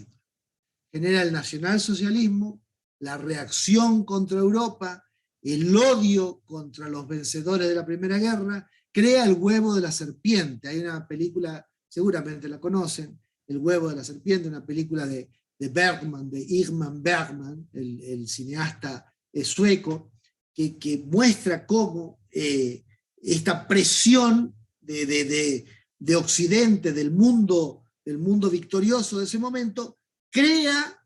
el nacionalsocialismo, la reacción contra Europa, el odio contra los vencedores de la Primera Guerra, crea el huevo de la serpiente. Hay una película, seguramente la conocen, El huevo de la serpiente, una película de Bergman, de Ingmar Bergman, el cineasta sueco, que muestra cómo esta presión de Occidente, del mundo victorioso de ese momento, crea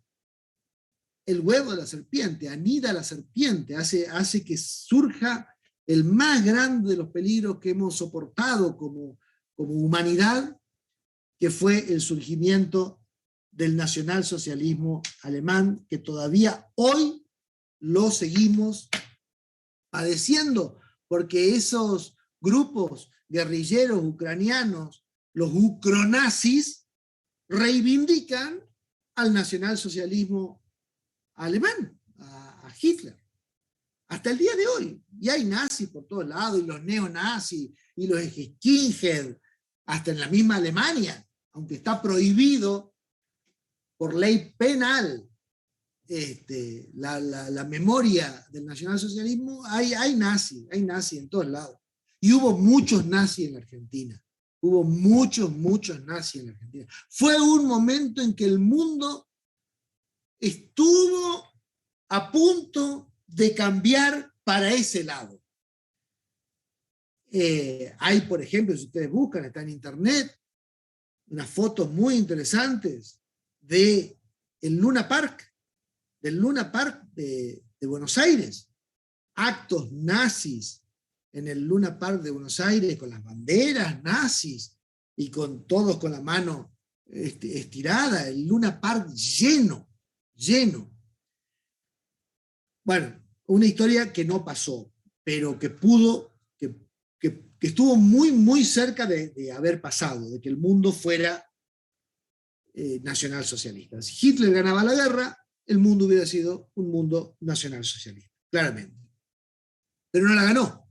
el huevo de la serpiente, anida la serpiente, hace que surja el más grande de los peligros que hemos soportado como humanidad, que fue el surgimiento del nacionalsocialismo alemán, que todavía hoy lo seguimos padeciendo, porque esos grupos guerrilleros ucranianos, los ucronazis, reivindican al nacionalsocialismo alemán, a Hitler. Hasta el día de hoy. Y hay nazis por todos lados, y los neonazis, y los skinhead, hasta en la misma Alemania, aunque está prohibido por ley penal la memoria del nacionalsocialismo, hay nazis en todos lados. Y hubo muchos nazis en la Argentina. Hubo muchos nazis en la Argentina. Fue un momento en que el mundo estuvo a punto de cambiar para ese lado. Hay, por ejemplo, si ustedes buscan, está en internet, unas fotos muy interesantes del Luna Park de Buenos Aires. Actos nazis en el Luna Park de Buenos Aires, con las banderas nazis y con todos con la mano estirada, el Luna Park lleno. Bueno, una historia que no pasó, pero que pudo, que estuvo muy cerca de haber pasado, de que el mundo fuera nacionalsocialista. Si Hitler ganaba la guerra, el mundo hubiera sido un mundo nacionalsocialista, claramente. Pero no la ganó.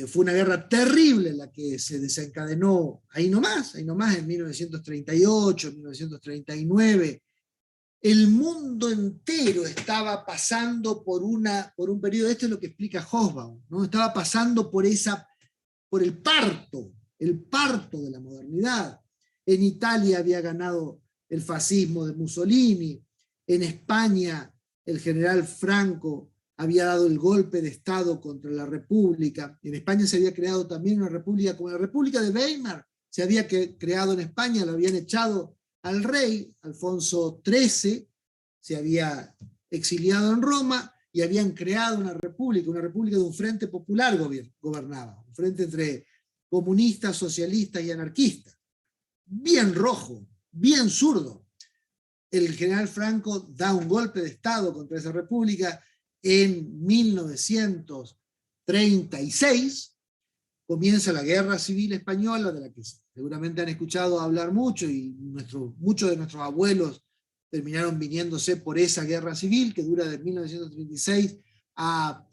Fue una guerra terrible la que se desencadenó ahí nomás, en 1938, 1939. El mundo entero estaba pasando por un periodo, esto es lo que explica Hobsbawm, ¿no? Estaba pasando por el parto de la modernidad. En Italia había ganado el fascismo de Mussolini, en España el general Franco había dado el golpe de Estado contra la República. En España se había creado también una república, como la República de Weimar, se había creado en España, lo habían echado al rey, Alfonso XIII, se había exiliado en Roma y habían creado una república de un frente popular gobernaba, un frente entre comunistas, socialistas y anarquistas. Bien rojo, bien zurdo. El general Franco da un golpe de Estado contra esa república en 1936, comienza la Guerra Civil Española, de la que seguramente han escuchado hablar mucho, y muchos de nuestros abuelos terminaron viniéndose por esa guerra civil, que dura de 1936 a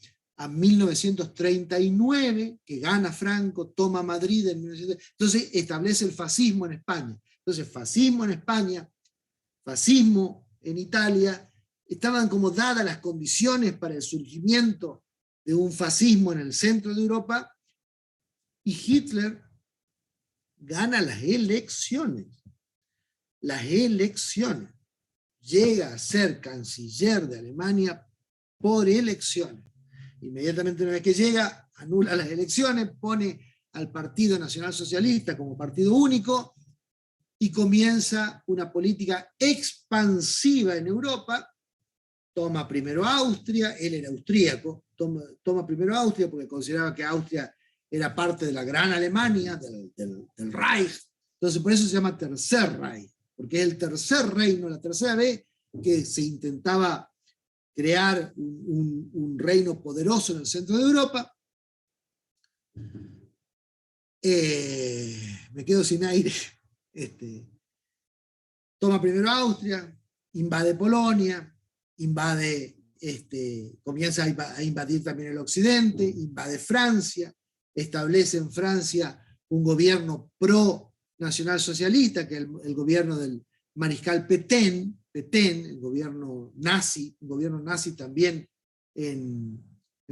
1939, que gana Franco, toma Madrid en 1939, entonces establece el fascismo en España. Entonces, fascismo en España, fascismo en Italia, estaban como dadas las condiciones para el surgimiento de un fascismo en el centro de Europa, y Hitler gana las elecciones. Llega a ser canciller de Alemania por elecciones. Inmediatamente una vez que llega, anula las elecciones, pone al Partido Nacional Socialista como partido único y comienza una política expansiva en Europa. Toma primero Austria, él era austríaco, toma primero Austria porque consideraba que Austria era parte de la gran Alemania, del Reich. Entonces por eso se llama Tercer Reich, porque es el tercer reino, la tercera vez que se intentaba crear un reino poderoso en el centro de Europa. Me quedo sin aire. Toma primero Austria, invade Polonia, comienza a invadir también el occidente, invade Francia, establece en Francia un gobierno pro-nacionalsocialista, que es el gobierno del mariscal Pétain, el gobierno nazi también en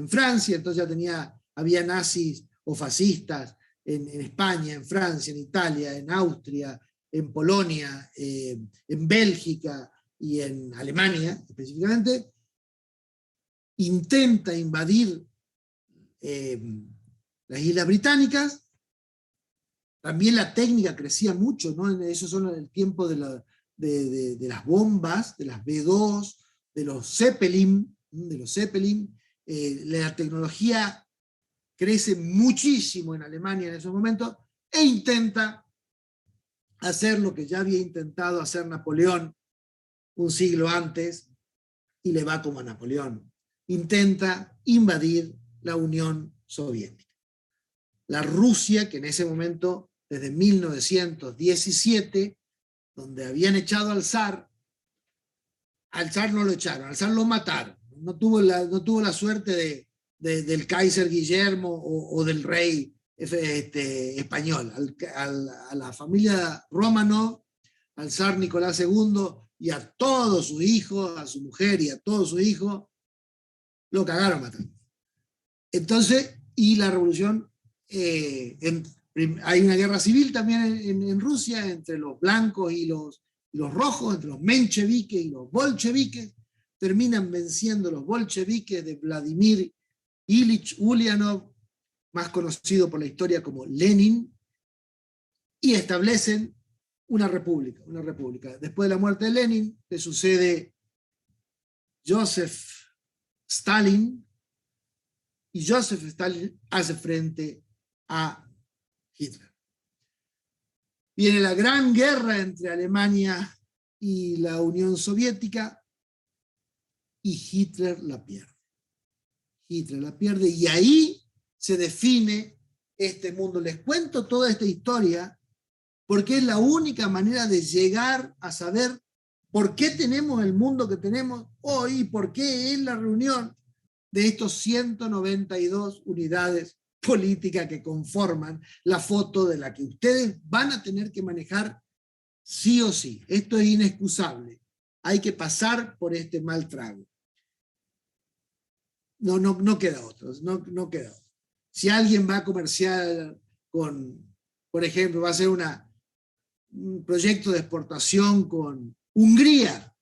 Francia. Entonces ya había nazis o fascistas en España, en Francia, en Italia, en Austria, en Polonia, en Bélgica y en Alemania específicamente. Intenta invadir las Islas Británicas. También la técnica crecía mucho, ¿no? Eso son el tiempo de las bombas, de las B-2, de los Zeppelin. La tecnología crece muchísimo en Alemania en esos momentos, e intenta hacer lo que ya había intentado hacer Napoleón un siglo antes, y le va como a Napoleón. Intenta invadir la Unión Soviética. La Rusia, que en ese momento, desde 1917, donde habían echado al zar, al zar no lo echaron, al zar lo mataron. No tuvo la suerte del Kaiser Guillermo o del rey español. A la familia Romanov, al zar Nicolás II y a todos sus hijos, a su mujer y a todos sus hijos, lo cagaron matando. Entonces, y la revolución, hay una guerra civil también en Rusia entre los blancos y los rojos, entre los mencheviques y los bolcheviques. Terminan venciendo los bolcheviques de Vladimir Ilich Ulyanov, más conocido por la historia como Lenin, y establecen una república. Después de la muerte de Lenin, le sucede Joseph Stalin, y Joseph Stalin hace frente a Hitler. Viene la gran guerra entre Alemania y la Unión Soviética, y Hitler la pierde. Y ahí se define este mundo. Les cuento toda esta historia porque es la única manera de llegar a saber por qué tenemos el mundo que tenemos hoy y por qué es la reunión de estos 192 unidades políticas que conforman la foto de la que ustedes van a tener que manejar sí o sí. Esto es inexcusable. Hay que pasar por este mal trago. No queda otro. No queda otro. Si alguien va a comerciar con, por ejemplo, va a hacer un proyecto de exportación con Hungría,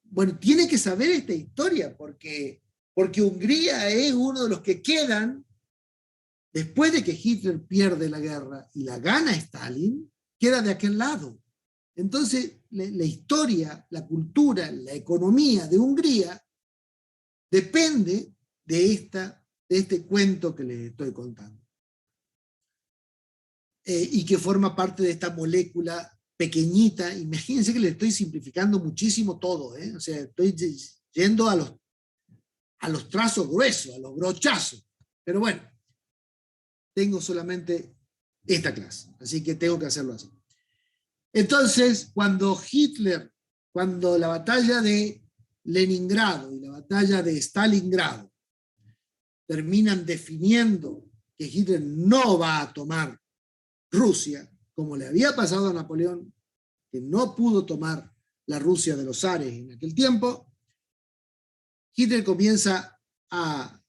bueno, tiene que saber esta historia porque Hungría es uno de los que quedan después de que Hitler pierde la guerra y la gana Stalin, queda de aquel lado. Entonces, la historia, la cultura, la economía de Hungría depende de este cuento que les estoy contando. Y que forma parte de esta molécula pequeñita. Imagínense que le estoy simplificando muchísimo todo, ¿eh? O sea, estoy yendo a los trazos gruesos, a los brochazos. Pero bueno, tengo solamente esta clase, así que tengo que hacerlo así. Entonces, cuando la batalla de Leningrado y la batalla de Stalingrado terminan definiendo que Hitler no va a tomar Rusia, como le había pasado a Napoleón, que no pudo tomar la Rusia de los zares en aquel tiempo, Hitler comienza a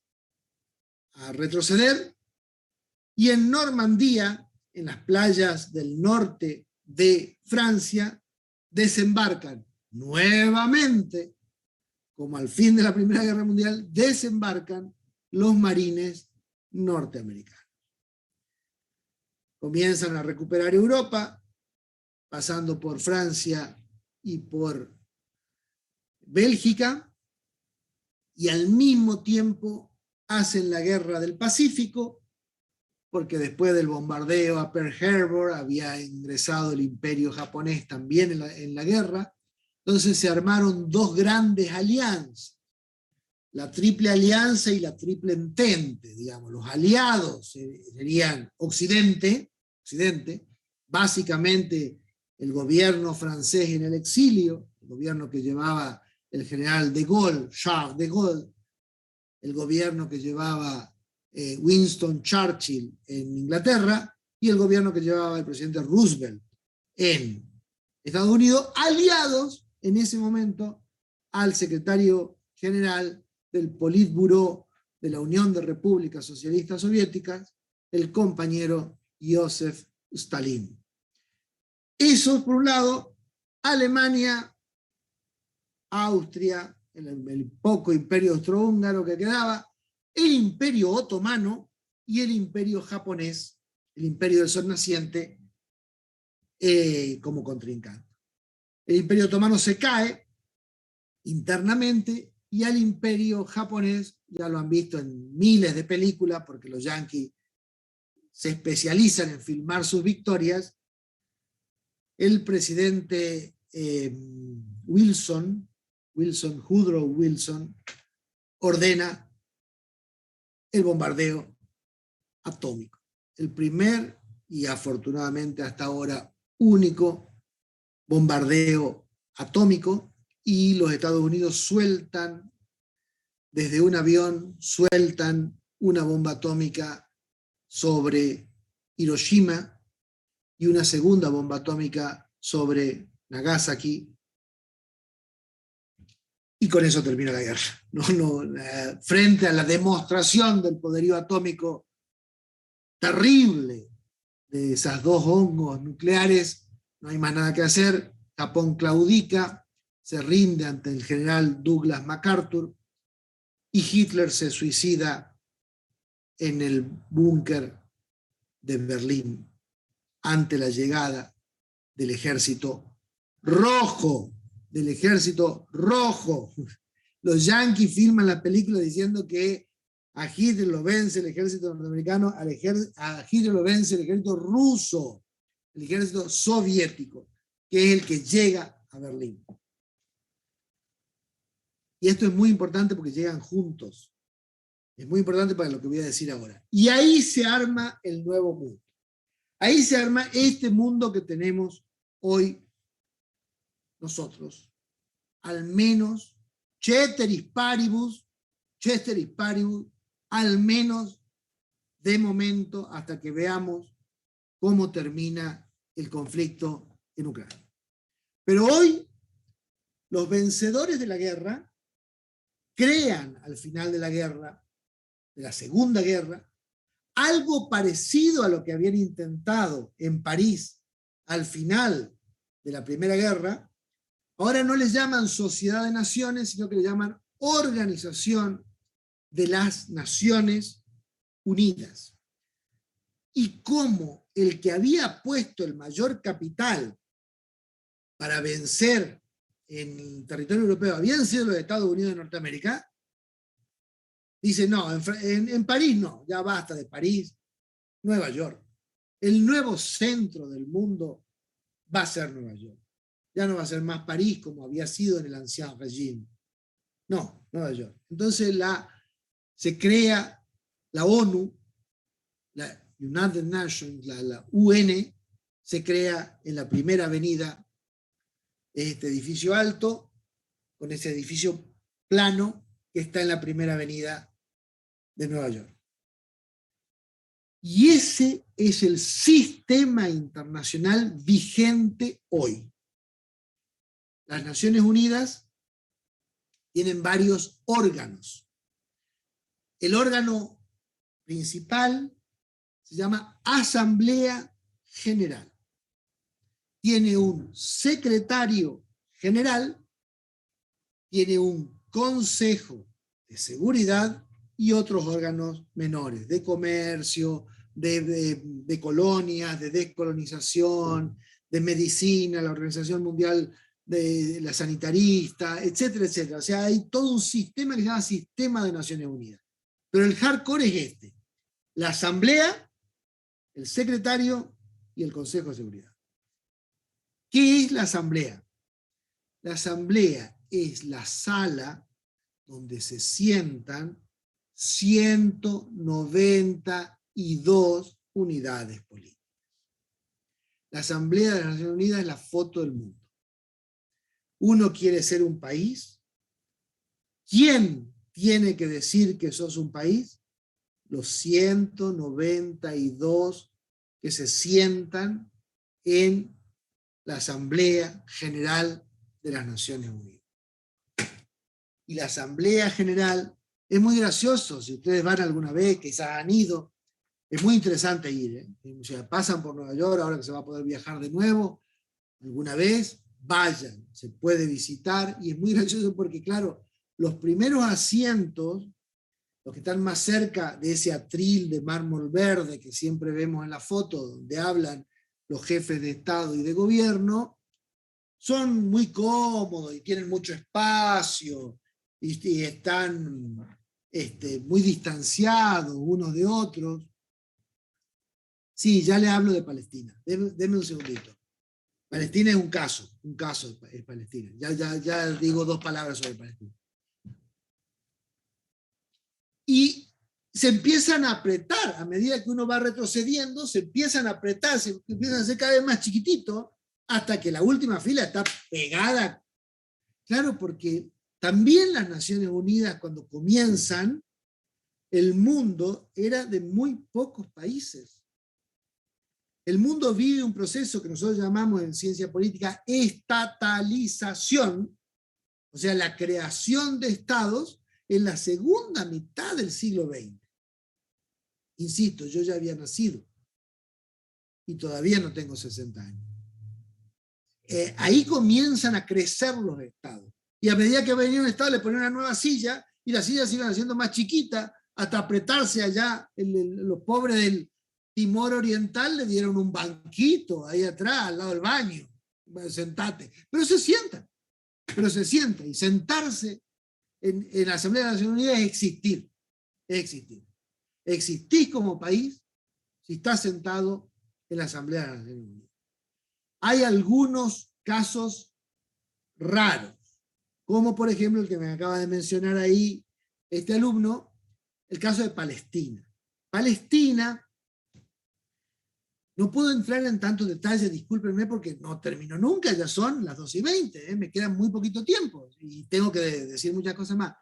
retroceder y en Normandía, en las playas del norte de Francia, desembarcan nuevamente, como al fin de la Primera Guerra Mundial, desembarcan los marines norteamericanos. Comienzan a recuperar Europa, pasando por Francia y por Bélgica, y al mismo tiempo hacen la Guerra del Pacífico, porque después del bombardeo a Pearl Harbor había ingresado el Imperio japonés también en la guerra. Entonces se armaron dos grandes alianzas, la Triple Alianza y la Triple Entente, digamos. Los aliados serían Occidente, básicamente el gobierno francés en el exilio, el gobierno que llevaba el general de Gaulle, Charles de Gaulle, el gobierno que llevaba Winston Churchill en Inglaterra y el gobierno que llevaba el presidente Roosevelt en Estados Unidos, aliados en ese momento al secretario general del Politburó de la Unión de Repúblicas Socialistas Soviéticas, el compañero Joseph Stalin. Eso por un lado. Alemania, Austria, el poco imperio austrohúngaro que quedaba, el imperio otomano y el imperio japonés, el imperio del sol naciente, como contrincante. El imperio otomano se cae internamente y al imperio japonés, ya lo han visto en miles de películas, porque los yanquis se especializan en filmar sus victorias, el presidente Woodrow Wilson, ordena el bombardeo atómico. El primer y afortunadamente hasta ahora único bombardeo atómico y los Estados Unidos sueltan, desde un avión, sueltan una bomba atómica sobre Hiroshima y una segunda bomba atómica sobre Nagasaki, y con eso termina la guerra. Frente a la demostración del poderío atómico terrible de esas dos hongos nucleares, no hay más nada que hacer. Japón claudica, se rinde ante el general Douglas MacArthur, y Hitler se suicida en el búnker de Berlín ante la llegada del ejército rojo, Los yanquis filman la película diciendo que a Hitler lo vence el ejército norteamericano, a Hitler lo vence el ejército ruso, el ejército soviético, que es el que llega a Berlín. Y esto es muy importante porque llegan juntos. Es muy importante para lo que voy a decir ahora. Y ahí se arma el nuevo mundo. Ahí se arma este mundo que tenemos hoy nosotros. Al menos, ceteris paribus, al menos de momento, hasta que veamos cómo termina el conflicto en Ucrania. Pero hoy, los vencedores de la guerra crean al final de la guerra, de la Segunda Guerra, algo parecido a lo que habían intentado en París al final de la Primera Guerra. Ahora no les llaman Sociedad de Naciones, sino que le llaman Organización de las Naciones Unidas. Y como el que había puesto el mayor capital para vencer en el territorio europeo habían sido los Estados Unidos de Norteamérica, dice, no, en París no, ya basta de París, Nueva York. El nuevo centro del mundo va a ser Nueva York. Ya no va a ser más París como había sido en el ancien régimen. No, Nueva York. Entonces se crea la ONU, la United Nations, la UN, se crea en la primera avenida, este edificio alto, con ese edificio plano que está en la primera avenida de Nueva York. Y ese es el sistema internacional vigente hoy. Las Naciones Unidas tienen varios órganos. El órgano principal se llama Asamblea General. Tiene un secretario general, tiene un Consejo de Seguridad y otros órganos menores, de comercio, de colonias, de descolonización, de medicina, la Organización Mundial de la Sanitarista, etcétera, etcétera. O sea, hay todo un sistema que se llama Sistema de Naciones Unidas. Pero el hardcore es este: la Asamblea, el secretario y el Consejo de Seguridad. ¿Qué es la Asamblea? La Asamblea es la sala donde se sientan 192 unidades políticas. La Asamblea de las Naciones Unidas es la foto del mundo. Uno quiere ser un país. ¿Quién tiene que decir que sos un país? Los 192 que se sientan en la Asamblea General de las Naciones Unidas. Y la Asamblea General es muy gracioso. Si ustedes van alguna vez, quizás han ido, es muy interesante ir. O sea, pasan por Nueva York, ahora que se va a poder viajar de nuevo, alguna vez, vayan, se puede visitar, y es muy gracioso porque, claro, los primeros asientos, los que están más cerca de ese atril de mármol verde que siempre vemos en la foto, donde hablan los jefes de Estado y de gobierno, son muy cómodos y tienen mucho espacio y están muy distanciados unos de otros. Sí, ya le hablo de Palestina. Deme un segundito. Palestina es un caso es Palestina. Ya digo dos palabras sobre Palestina. Y se empiezan a apretar, a medida que uno va retrocediendo, se empiezan a apretar, se empiezan a hacer cada vez más chiquititos, hasta que la última fila está pegada Claro, porque también las Naciones Unidas, cuando comienzan, el mundo era de muy pocos países. El mundo vive un proceso que nosotros llamamos en ciencia política estatalización, o sea, la creación de estados en la segunda mitad del siglo XX. Insisto, yo ya había nacido y todavía no tengo 60 años. Ahí comienzan a crecer los estados. Y a medida que venía un estado le ponían una nueva silla y las sillas se iban haciendo más chiquitas hasta apretarse allá. Los pobres del Timor Oriental le dieron un banquito ahí atrás, al lado del baño. Bueno, sentate. Pero se sienta. Y sentarse en la Asamblea de las Naciones Unidas es existir. Es existir. Existís como país si estás sentado en la Asamblea de las Naciones Unidas. Hay algunos casos raros, como por ejemplo el que me acaba de mencionar ahí este alumno, el caso de Palestina. Palestina, no puedo entrar en tantos detalles, discúlpenme porque no termino nunca, ya son las 12:20, me queda muy poquito tiempo y tengo que decir muchas cosas más.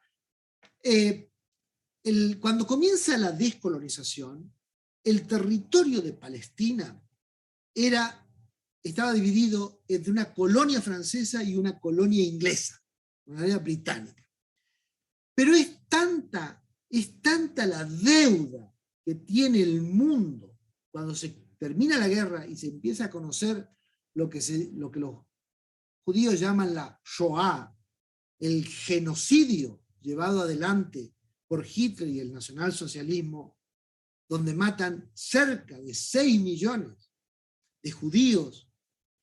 Cuando comienza la descolonización, el territorio de Palestina estaba dividido entre una colonia francesa y una colonia inglesa, una colonia británica. Pero es tanta la deuda que tiene el mundo cuando se termina la guerra y se empieza a conocer lo que los judíos llaman la Shoah, el genocidio llevado adelante por Hitler y el nacionalsocialismo, donde matan cerca de 6 millones de judíos,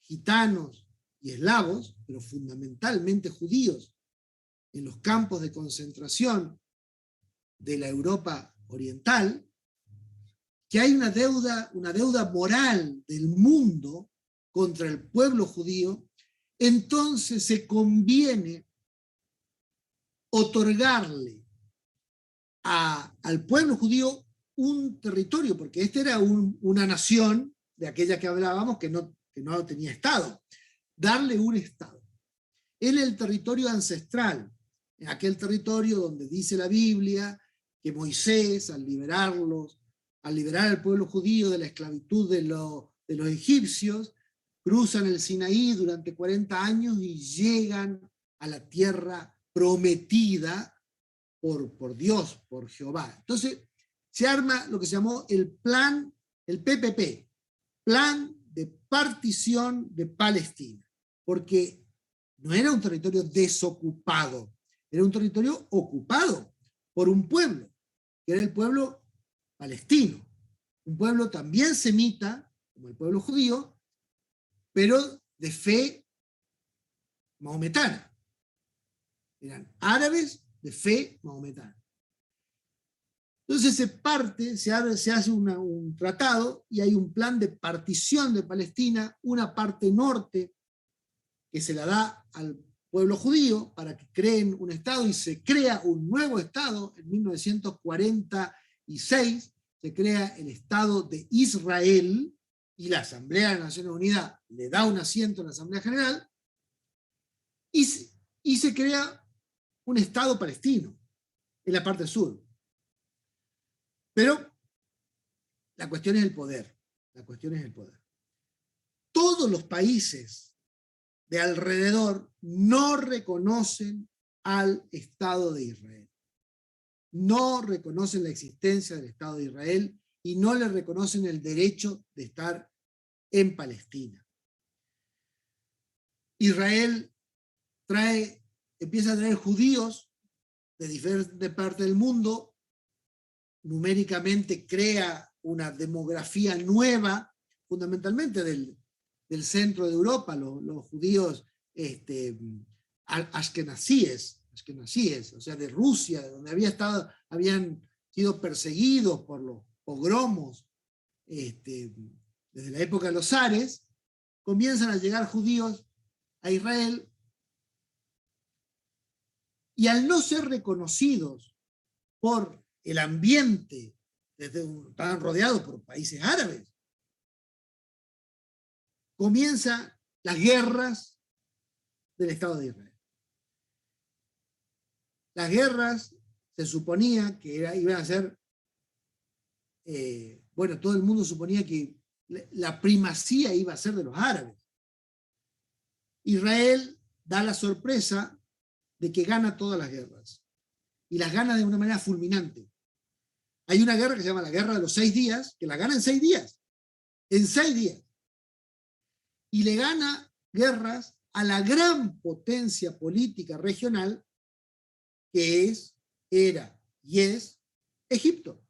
gitanos y eslavos, pero fundamentalmente judíos, en los campos de concentración de la Europa oriental, que hay una deuda moral del mundo contra el pueblo judío, entonces se conviene otorgarle al pueblo judío un territorio, porque esta era una nación de aquella que hablábamos que no tenía Estado, darle un Estado en el territorio ancestral, en aquel territorio donde dice la Biblia que Moisés, al liberar al pueblo judío de la esclavitud de los egipcios, cruzan el Sinaí durante 40 años y llegan a la tierra prometida por Dios, por Jehová. Entonces se arma lo que se llamó el PPP, Plan de Partición de Palestina, porque no era un territorio desocupado, era un territorio ocupado por un pueblo, que era el pueblo palestino, un pueblo también semita, como el pueblo judío, pero de fe mahometana. Eran árabes de fe mahometana. Entonces se hace un tratado y hay un plan de partición de Palestina, una parte norte que se la da al pueblo judío para que creen un Estado y se crea un nuevo Estado en 1946, se crea el Estado de Israel y la Asamblea de las Naciones Unidas le da un asiento en la Asamblea General y se crea un Estado palestino en la parte sur. Pero la cuestión es el poder. Todos los países de alrededor no reconocen al Estado de Israel. No reconocen la existencia del Estado de Israel y no le reconocen el derecho de estar en Palestina. Israel empieza a traer judíos de diferentes partes del mundo, numéricamente crea una demografía nueva, fundamentalmente del centro de Europa, los judíos ashkenazíes, o sea, de Rusia, de donde habían sido perseguidos por los pogromos desde la época de los zares, comienzan a llegar judíos a Israel y al no ser reconocidos por el ambiente, estaban rodeados por países árabes, comienzan las guerras del Estado de Israel. Las guerras se suponía que iban a ser, bueno, todo el mundo suponía que la primacía iba a ser de los árabes. Israel da la sorpresa de que gana todas las guerras, y las gana de una manera fulminante. Hay una guerra que se llama la Guerra de los 6 días, que la gana en 6 días. En 6 días. Y le gana guerras a la gran potencia política regional que era y es Egipto.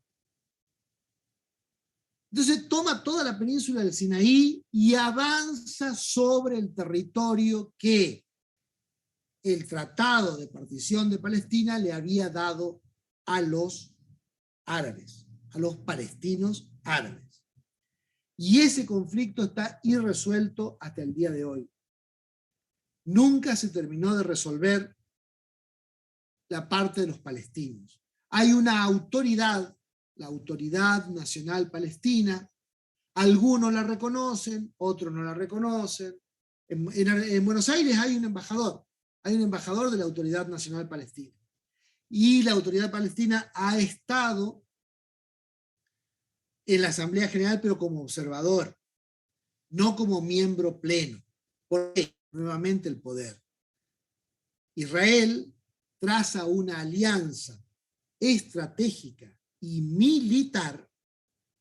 Entonces toma toda la península del Sinaí y avanza sobre el territorio que el Tratado de Partición de Palestina le había dado a los árabes, a los palestinos árabes. Y ese conflicto está irresuelto hasta el día de hoy. Nunca se terminó de resolver la parte de los palestinos. Hay una autoridad, la Autoridad Nacional Palestina, algunos la reconocen, otros no la reconocen. En Buenos Aires hay un embajador de la Autoridad Nacional Palestina. Y la Autoridad Palestina ha estado en la Asamblea General, pero como observador, no como miembro pleno. Porque nuevamente el poder. Israel traza una alianza estratégica y militar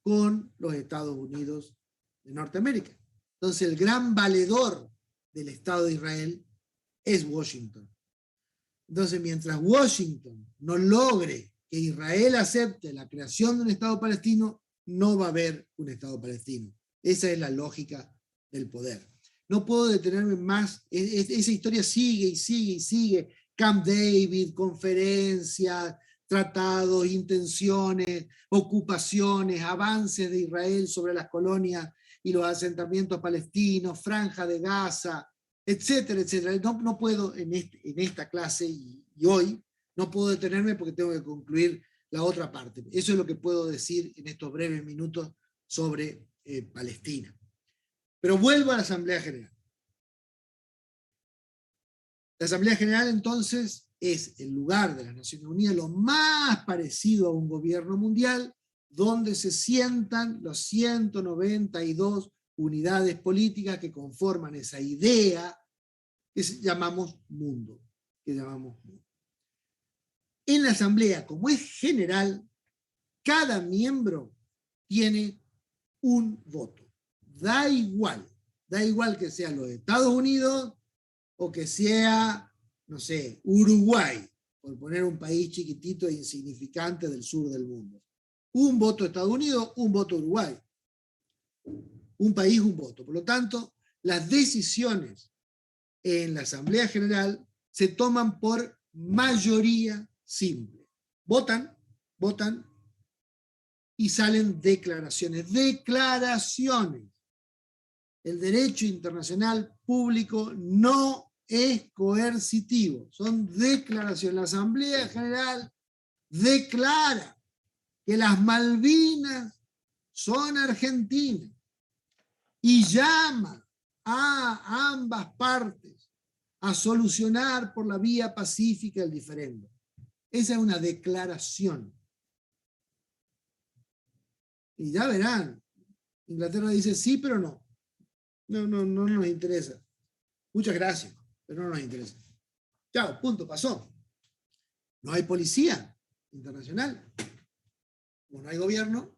con los Estados Unidos de Norteamérica. Entonces el gran valedor del Estado de Israel es Washington. Entonces mientras Washington no logre que Israel acepte la creación de un Estado palestino, no va a haber un Estado palestino. Esa es la lógica del poder. No puedo detenerme más, esa historia sigue y sigue y sigue. Camp David, conferencias, tratados, intenciones, ocupaciones, avances de Israel sobre las colonias y los asentamientos palestinos, Franja de Gaza, etcétera, etcétera. No puedo en esta clase y hoy, no puedo detenerme porque tengo que concluir la otra parte. Eso es lo que puedo decir en estos breves minutos sobre Palestina. Pero vuelvo a la Asamblea General. La Asamblea General entonces es el lugar de las Naciones Unidas lo más parecido a un gobierno mundial, donde se sientan los 192 unidades políticas que conforman esa idea que llamamos mundo. En la Asamblea, como es general, cada miembro tiene un voto. Da igual que sean los Estados Unidos o que sea, no sé, Uruguay, por poner un país chiquitito e insignificante del sur del mundo. Un voto Estados Unidos, un voto Uruguay. Un país, un voto. Por lo tanto, las decisiones en la Asamblea General se toman por mayoría simple. Votan y salen declaraciones. Declaraciones. El derecho internacional público no es coercitivo, son declaraciones. La Asamblea General declara que las Malvinas son argentinas y llama a ambas partes a solucionar por la vía pacífica el diferendo. Esa es una declaración. Y ya verán, Inglaterra dice sí, pero no. No nos interesa. Muchas gracias, pero no nos interesa. Chao, punto, pasó. No hay policía internacional. Como no hay gobierno.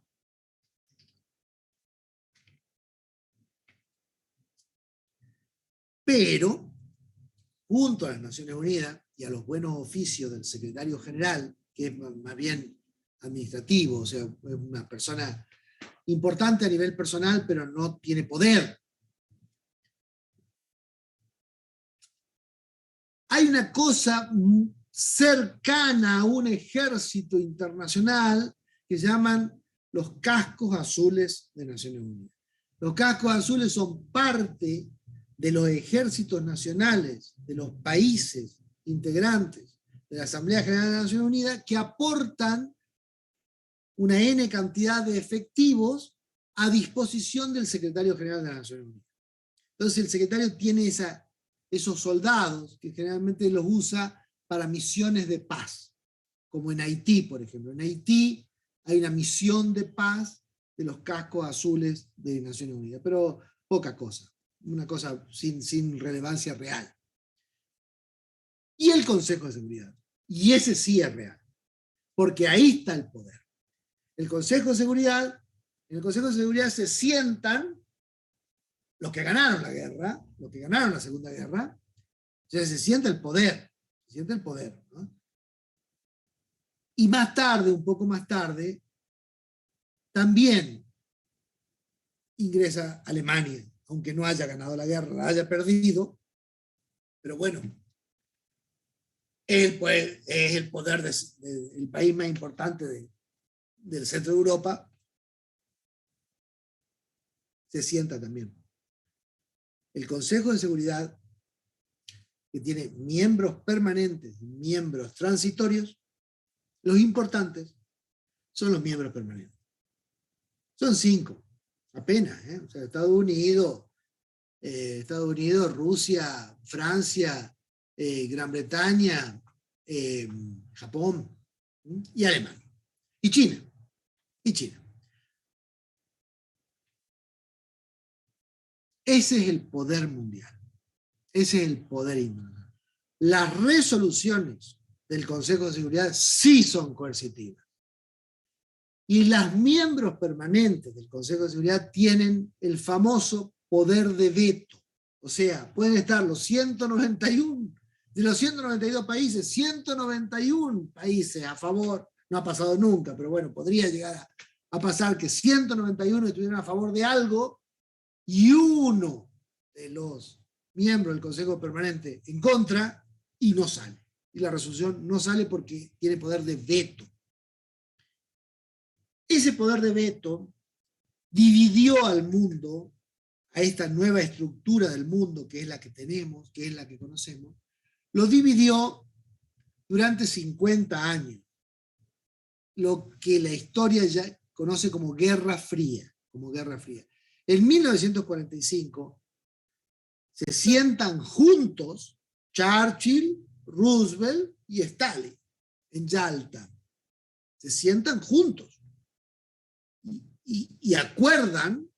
Pero, junto a las Naciones Unidas y a los buenos oficios del secretario general, que es más bien administrativo, o sea, es una persona importante a nivel personal, pero no tiene poder. Hay una cosa cercana a un ejército internacional que llaman los cascos azules de Naciones Unidas. Los cascos azules son parte de los ejércitos nacionales de los países integrantes de la Asamblea General de Naciones Unidas que aportan una N cantidad de efectivos a disposición del secretario general de las Naciones Unidas. Entonces el secretario tiene esos soldados que generalmente los usa para misiones de paz, como en Haití, por ejemplo. En Haití hay una misión de paz de los cascos azules de Naciones Unidas, pero poca cosa, una cosa sin relevancia real. Y el Consejo de Seguridad, y ese sí es real, porque ahí está el poder. El Consejo de Seguridad, en el Consejo de Seguridad se sientan los que ganaron la guerra, los que ganaron la Segunda Guerra, o sea, se siente el poder, ¿no? Y más tarde, un poco más tarde, también ingresa Alemania, aunque no haya ganado la guerra, la haya perdido, pero bueno, es el poder del país más importante del centro de Europa, se sienta también. El Consejo de Seguridad, que tiene miembros permanentes y miembros transitorios, los importantes son los miembros permanentes. Son 5, apenas, ¿eh? O sea, Estados Unidos, Rusia, Francia, Gran Bretaña, Japón y Alemania. Y China. Ese es el poder mundial. Ese es el poder internacional. Las resoluciones del Consejo de Seguridad sí son coercitivas. Y los miembros permanentes del Consejo de Seguridad tienen el famoso poder de veto. O sea, pueden estar los 191, de los 192 países, 191 países a favor. No ha pasado nunca, pero bueno, podría llegar a pasar que 191 estuvieran a favor de algo y uno de los miembros del Consejo Permanente en contra y no sale. Y la resolución no sale porque tiene poder de veto. Ese poder de veto dividió al mundo, a esta nueva estructura del mundo que es la que tenemos, que es la que conocemos, lo dividió durante 50 años, lo que la historia ya conoce como Guerra Fría. En 1945 se sientan juntos Churchill, Roosevelt y Stalin en Yalta. Se sientan juntos y acuerdan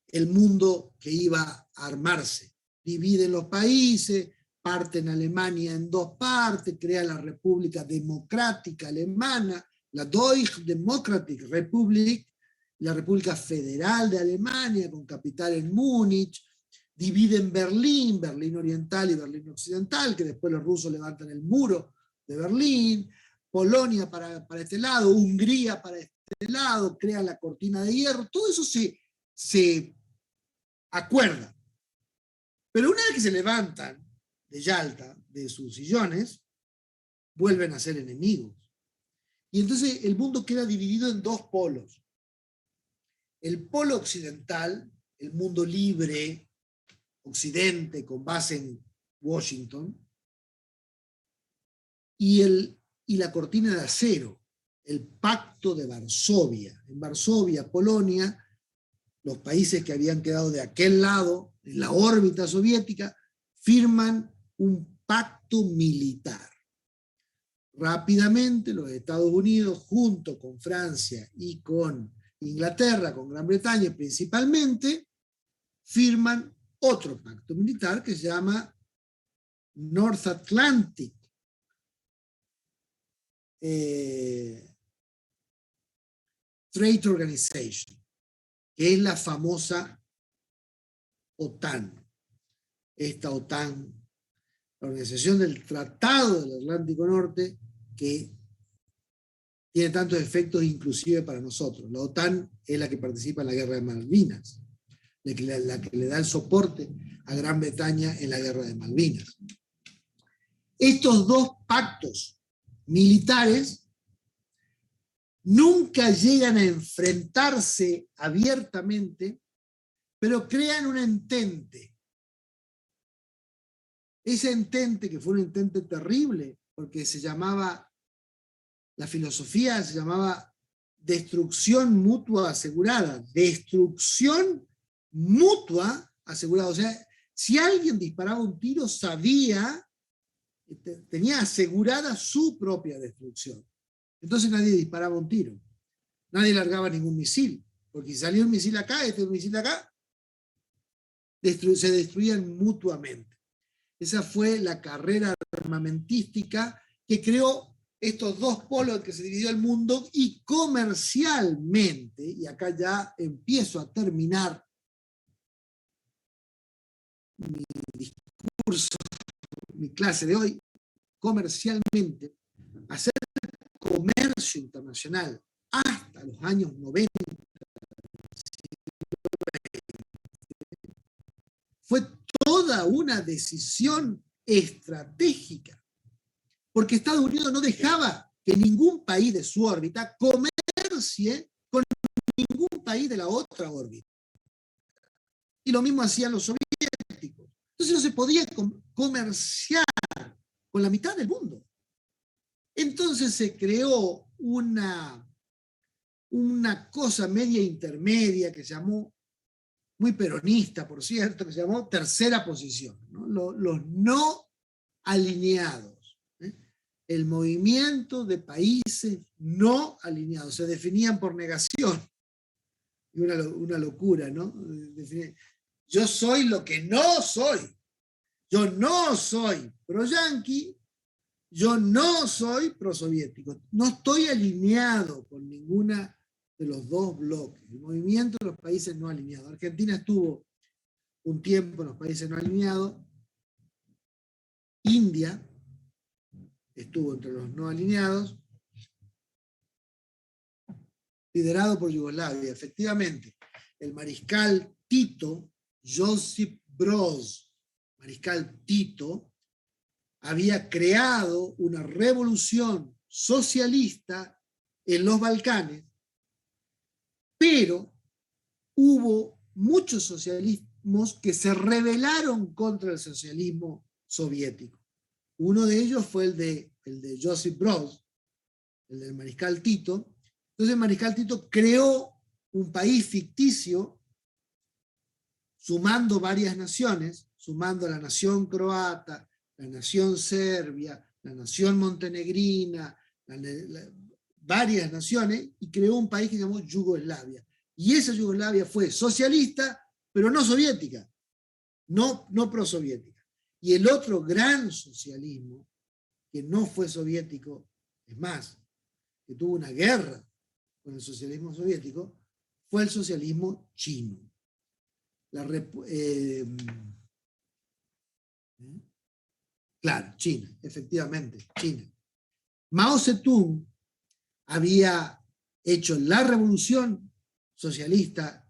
el mundo que iba a armarse. Dividen los países, parten Alemania en 2 partes, crea la República Democrática Alemana, la Deutsche Demokratische Republik, la República Federal de Alemania, con capital en Múnich, dividen Berlín Oriental y Berlín Occidental, que después los rusos levantan el muro de Berlín, Polonia para este lado, Hungría para este lado, crean la cortina de hierro, todo eso se acuerda. Pero una vez que se levantan de Yalta, de sus sillones, vuelven a ser enemigos. Y entonces el mundo queda dividido en 2 polos. El polo occidental, el mundo libre, occidente, con base en Washington, y la cortina de acero, el Pacto de Varsovia. En Varsovia, Polonia, los países que habían quedado de aquel lado, en la órbita soviética, firman un pacto militar. Rápidamente los Estados Unidos, junto con Francia y con Inglaterra, con Gran Bretaña principalmente, firman otro pacto militar que se llama North Atlantic Trade Organization, que es la famosa OTAN. Esta OTAN, la Organización del Tratado del Atlántico Norte, que tiene tantos efectos inclusive para nosotros. La OTAN es la que participa en la Guerra de Malvinas, la que le da el soporte a Gran Bretaña en la Guerra de Malvinas. Estos 2 pactos militares nunca llegan a enfrentarse abiertamente, pero crean un entente. Ese entente, que fue un entente terrible, porque la filosofía se llamaba destrucción mutua asegurada. Destrucción mutua asegurada. O sea, si alguien disparaba un tiro, sabía tenía asegurada su propia destrucción. Entonces nadie disparaba un tiro, nadie largaba ningún misil, porque si salía un misil acá, un misil acá, se destruían mutuamente. Esa fue la carrera armamentística que creó estos dos polos en que se dividió el mundo, y comercialmente, y acá ya empiezo a terminar mi discurso, mi clase de hoy, comercialmente, hacer comercio internacional hasta los años 90 fue toda una decisión estratégica, porque Estados Unidos no dejaba que ningún país de su órbita comercie con ningún país de la otra órbita. Y lo mismo hacían los soviéticos. Entonces no se podía comerciar con la mitad del mundo. Entonces se creó una cosa media intermedia que se llamó, muy peronista por cierto, que se llamó tercera posición, ¿no? Los no alineados, ¿eh? El movimiento de países no alineados, se definían por negación. Una locura, ¿no? Yo soy lo que no soy. Yo no soy pro-yanqui, yo no soy pro-soviético. No estoy alineado con ninguna de los dos bloques. El movimiento de los países no alineados. Argentina estuvo un tiempo en los países no alineados. India estuvo entre los no alineados, liderado por Yugoslavia. Efectivamente, el mariscal Tito, Josip Broz, mariscal Tito, había creado una revolución socialista en los Balcanes, pero hubo muchos socialismos que se rebelaron contra el socialismo soviético. Uno de ellos fue el de Josip Broz, el del mariscal Tito. Entonces el mariscal Tito creó un país ficticio sumando varias naciones, sumando la nación croata, la nación serbia, la nación montenegrina, varias naciones, y creó un país que se llamó Yugoslavia. Y esa Yugoslavia fue socialista, pero no soviética, no prosoviética. Y el otro gran socialismo, que no fue soviético, es más, que tuvo una guerra con el socialismo soviético, fue el socialismo chino. Claro, China, efectivamente, China. Mao Zedong había hecho la revolución socialista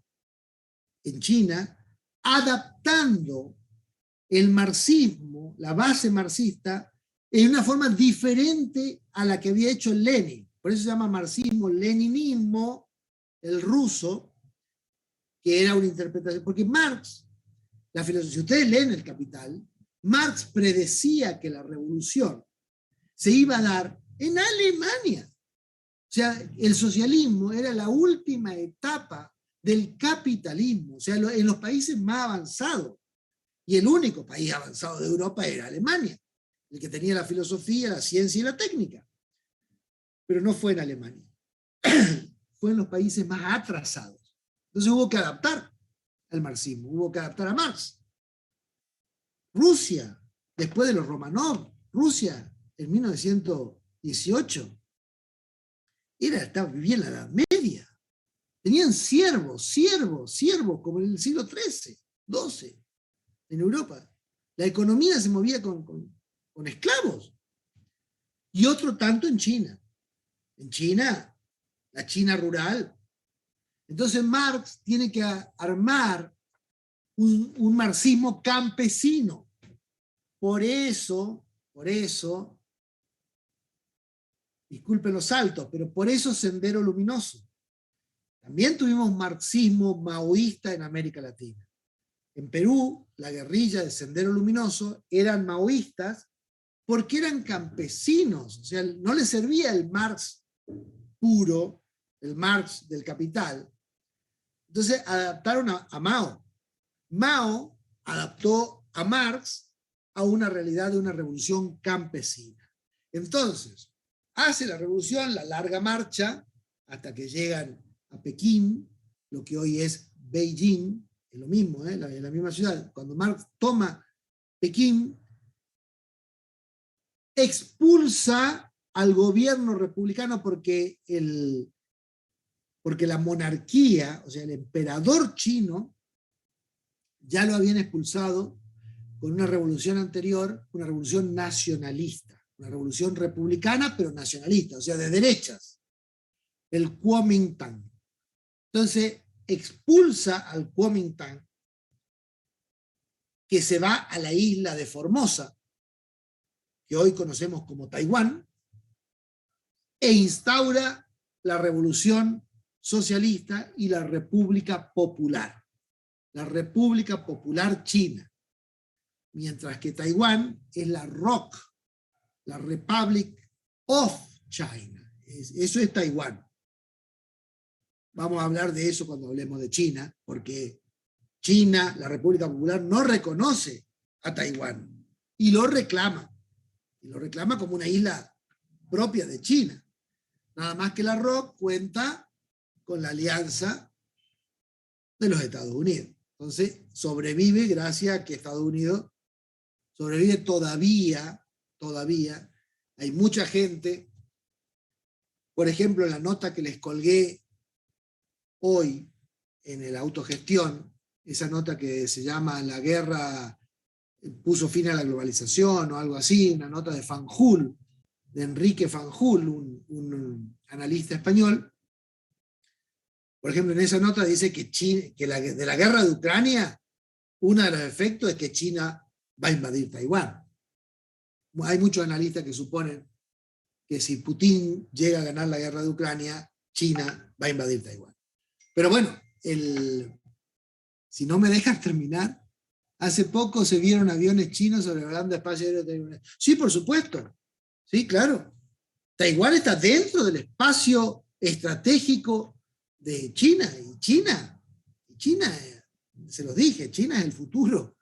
en China, adaptando el marxismo, la base marxista, en una forma diferente a la que había hecho Lenin. Por eso se llama marxismo-leninismo, el ruso, que era una interpretación. Porque Marx, la filosofía, si ustedes leen El Capital, Marx predecía que la revolución se iba a dar en Alemania. O sea, el socialismo era la última etapa del capitalismo, o sea, en los países más avanzados. Y el único país avanzado de Europa era Alemania, el que tenía la filosofía, la ciencia y la técnica. Pero no fue en Alemania. Fue en los países más atrasados. Entonces hubo que adaptar al marxismo, hubo que adaptar a Marx. Rusia, después de los Romanov, Rusia en 1918, vivía en la Edad Media. Tenían siervos, como en el siglo XIII, XII, en Europa. La economía se movía con esclavos. Y otro tanto en China. En China, la China rural. Entonces Marx tiene que armar un marxismo campesino. Por eso, disculpen los saltos, pero por eso Sendero Luminoso. También tuvimos marxismo maoísta en América Latina. En Perú, la guerrilla de Sendero Luminoso eran maoístas porque eran campesinos, o sea, no les servía el Marx puro, el Marx del Capital. Entonces adaptaron a Mao. Mao adaptó a Marx a una realidad de una revolución campesina. Entonces, hace la revolución, la larga marcha, hasta que llegan a Pekín, lo que hoy es Beijing, es lo mismo, la misma ciudad. Cuando Marx toma Pekín, expulsa al gobierno republicano porque la monarquía, o sea, el emperador chino, ya lo habían expulsado con una revolución anterior, una revolución nacionalista, una revolución republicana, pero nacionalista, o sea, de derechas, el Kuomintang. Entonces, expulsa al Kuomintang, que se va a la isla de Formosa, que hoy conocemos como Taiwán, e instaura la revolución socialista y la República Popular China, mientras que Taiwán es la ROC, la Republic of China. Eso es Taiwán. Vamos a hablar de eso cuando hablemos de China, porque China, la República Popular, no reconoce a Taiwán y lo reclama como una isla propia de China. Nada más que la ROC cuenta con la alianza de los Estados Unidos. Entonces, sobrevive gracias a que Estados Unidos sobrevive todavía. Hay mucha gente, por ejemplo, en la nota que les colgué hoy en el Autogestión, esa nota que se llama La guerra puso fin a la globalización o algo así, una nota de Fanjul, de Enrique Fanjul, un analista español. Por ejemplo, en esa nota dice que de la guerra de Ucrania, uno de los efectos es que China va a invadir Taiwán. Hay muchos analistas que suponen que si Putin llega a ganar la guerra de Ucrania, China va a invadir Taiwán. Pero bueno, si no me dejan terminar, hace poco se vieron aviones chinos sobrevolando espacio aéreo taiwanés. Sí, por supuesto. Sí, claro. Taiwán está dentro del espacio estratégico de China. Y China, se los dije, China es el futuro.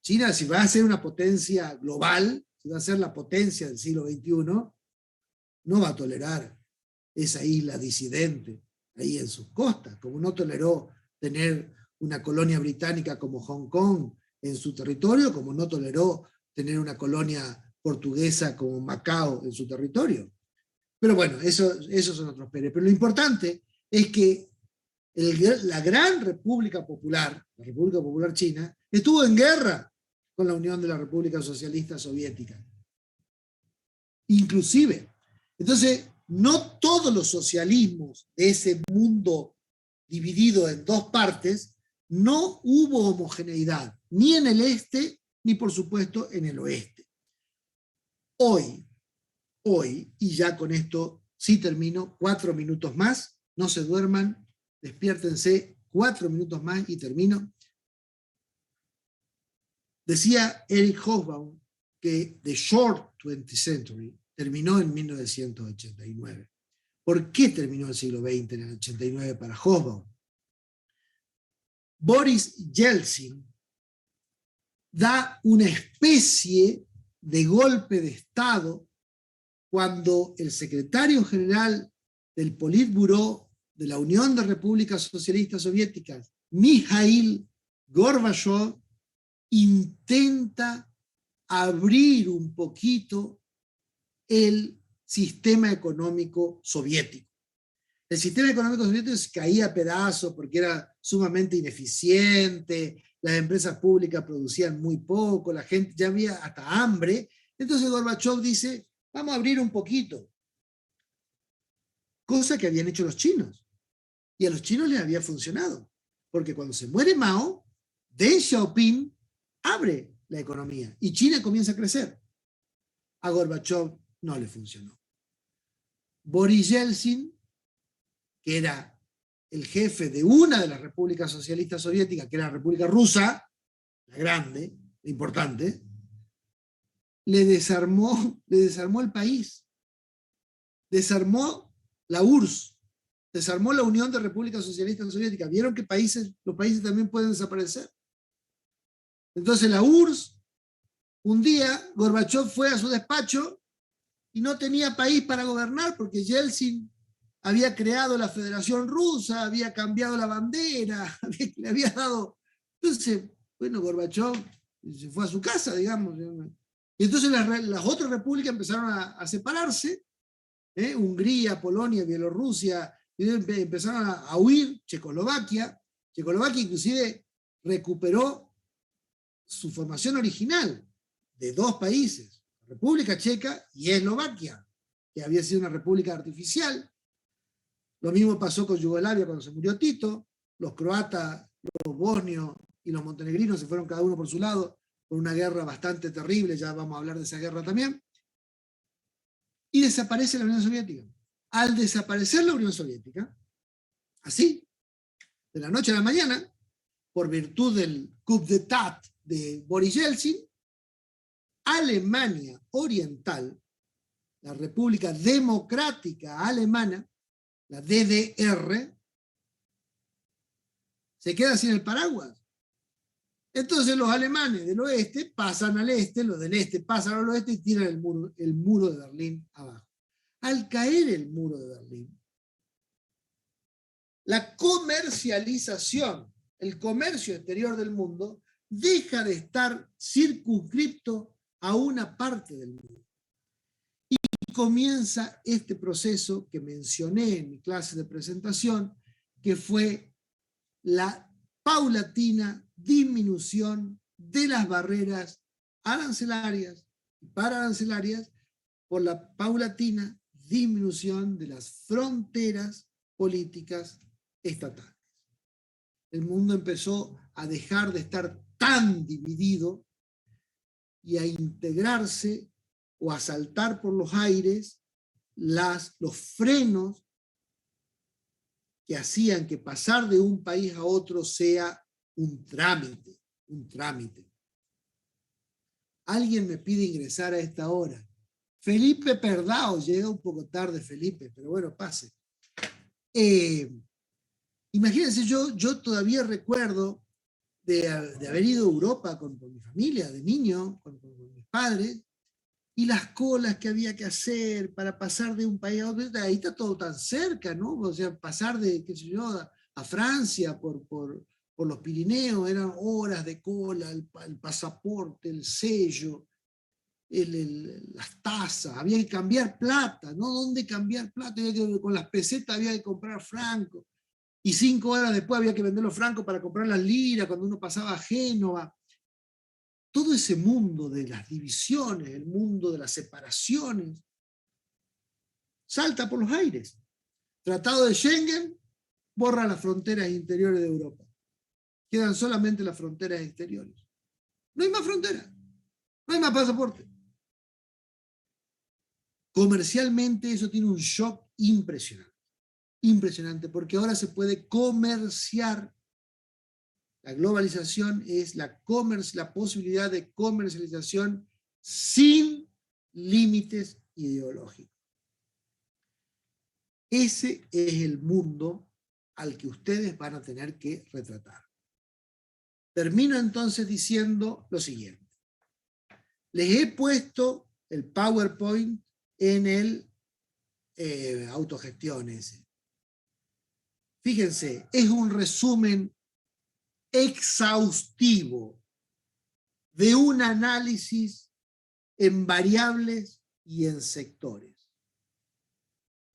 China, si va a ser una potencia global, si va a ser la potencia del siglo XXI, no va a tolerar esa isla disidente ahí en sus costas, como no toleró tener una colonia británica como Hong Kong en su territorio, como no toleró tener una colonia portuguesa como Macao en su territorio. Pero bueno, esos son otros peres. Pero lo importante es que la gran República Popular, la República Popular China, estuvo en guerra con la Unión de la República Socialista Soviética. Inclusive. Entonces, no todos los socialismos de ese mundo dividido en dos partes, no hubo homogeneidad, ni en el este, ni por supuesto en el oeste. Hoy, y ya con esto sí termino, 4 minutos más, no se duerman, despiértense, 4 minutos más y termino. Decía Eric Hobsbawm que The Short 20th Century terminó en 1989. ¿Por qué terminó el siglo XX en el 89 para Hobsbawm? Boris Yeltsin da una especie de golpe de Estado cuando el secretario general del Politburó de la Unión de Repúblicas Socialistas Soviéticas, Mikhail Gorbachev, intenta abrir un poquito el sistema económico soviético. El sistema económico soviético se caía a pedazos porque era sumamente ineficiente, las empresas públicas producían muy poco, la gente ya había hasta hambre. Entonces Gorbachev dice, vamos a abrir un poquito. Cosa que habían hecho los chinos. Y a los chinos les había funcionado. Porque cuando se muere Mao, Deng Xiaoping abre la economía y China comienza a crecer. A Gorbachev no le funcionó. Boris Yeltsin, que era el jefe de una de las repúblicas socialistas soviéticas, que era la República Rusa, la grande, la importante, le desarmó el país, desarmó la URSS, desarmó la Unión de Repúblicas Socialistas Soviéticas. ¿Vieron que los países también pueden desaparecer? Entonces la URSS Un día Gorbachov fue a su despacho y no tenía país para gobernar porque Yeltsin había creado la Federación Rusa, había cambiado la bandera, le había dado... Entonces, bueno, Gorbachov se fue a su casa, digamos. Y entonces las otras repúblicas empezaron a separarse, Hungría, Polonia, Bielorrusia, y empezaron a huir, Checoslovaquia inclusive recuperó su formación original de dos países, República Checa y Eslovaquia, que había sido una república artificial. Lo mismo pasó con Yugoslavia cuando se murió Tito, los croatas, los bosnios y los montenegrinos se fueron cada uno por su lado, por una guerra bastante terrible, ya vamos a hablar de esa guerra también, y desaparece la Unión Soviética. Al desaparecer la Unión Soviética, así, de la noche a la mañana, por virtud del coup d'etat de Boris Yeltsin, Alemania Oriental, la República Democrática Alemana, la DDR, se queda sin el paraguas. Entonces los alemanes del oeste pasan al este, los del este pasan al oeste y tiran el muro de Berlín abajo. Al caer el muro de Berlín, la comercialización, el comercio exterior del mundo, deja de estar circunscripto a una parte del mundo. Y comienza este proceso que mencioné en mi clase de presentación, que fue la paulatina disminución de las barreras arancelarias y pararancelarias por la paulatina disminución de las fronteras políticas estatales. El mundo empezó a dejar de estar tan dividido y a integrarse o a saltar por los aires los frenos que hacían que pasar de un país a otro sea un trámite. Alguien me pide ingresar a esta hora. Felipe Perdao, llega un poco tarde Felipe, pero bueno, pase. Imagínense, yo todavía recuerdo de haber ido a Europa con mi familia, de niño, con mis padres, y las colas que había que hacer para pasar de un país a otro. Ahí está todo tan cerca, ¿no? O sea, pasar de, qué sé yo, a Francia por los Pirineos, eran horas de cola, el pasaporte, el sello, las tasas, había que cambiar plata, ¿no? ¿Dónde cambiar plata? Con las pesetas había que comprar francos, y 5 horas después había que vender los francos para comprar las liras cuando uno pasaba a Génova. Todo ese mundo de las divisiones, el mundo de las separaciones, salta por los aires. Tratado de Schengen borra las fronteras interiores de Europa. Quedan solamente las fronteras exteriores. No hay más fronteras, no hay más pasaporte. Comercialmente eso tiene un shock impresionante, porque ahora se puede comerciar. La globalización es la posibilidad de comercialización sin límites ideológicos. Ese es el mundo al que ustedes van a tener que retratar. Termino entonces diciendo lo siguiente. Les he puesto el PowerPoint en el autogestión ese. Fíjense, es un resumen exhaustivo de un análisis en variables y en sectores.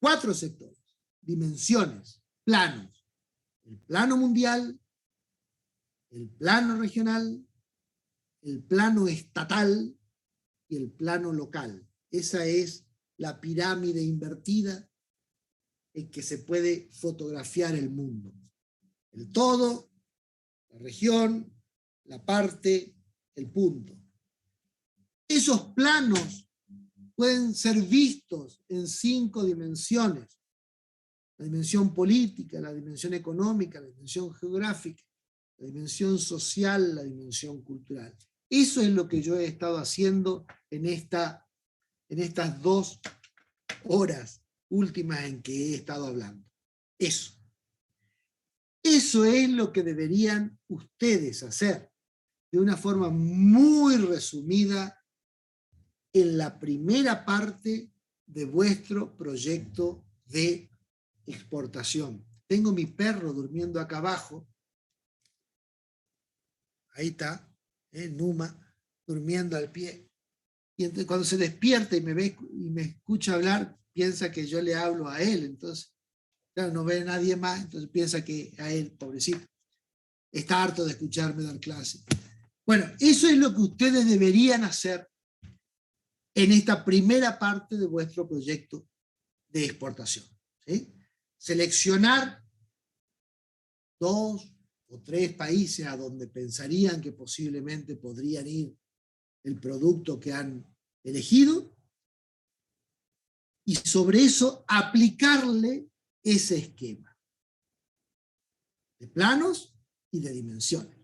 4 sectores, dimensiones, planos. El plano mundial, el plano regional, el plano estatal y el plano local. Esa es la pirámide invertida en que se puede fotografiar el mundo. El todo, la región, la parte, el punto. Esos planos pueden ser vistos en 5 dimensiones. La dimensión política, la dimensión económica, la dimensión geográfica, la dimensión social, la dimensión cultural. Eso es lo que yo he estado haciendo en estas 2 horas últimas en que he estado hablando. Eso es lo que deberían ustedes hacer. de una forma muy resumida en la primera parte de vuestro proyecto de exportación. Tengo mi perro durmiendo acá abajo. Ahí está, Numa, durmiendo al pie. Y entonces, cuando se despierta y me ve y me escucha hablar, piensa que yo le hablo a él. Entonces, claro, no ve a nadie más, entonces piensa que a él, pobrecito, está harto de escucharme dar clase. Bueno, eso es lo que ustedes deberían hacer en esta primera parte de vuestro proyecto de exportación. ¿Sí? Seleccionar 2 o 3 países a donde pensarían que posiblemente podrían ir el producto que han elegido y sobre eso aplicarle ese esquema de planos y de dimensiones.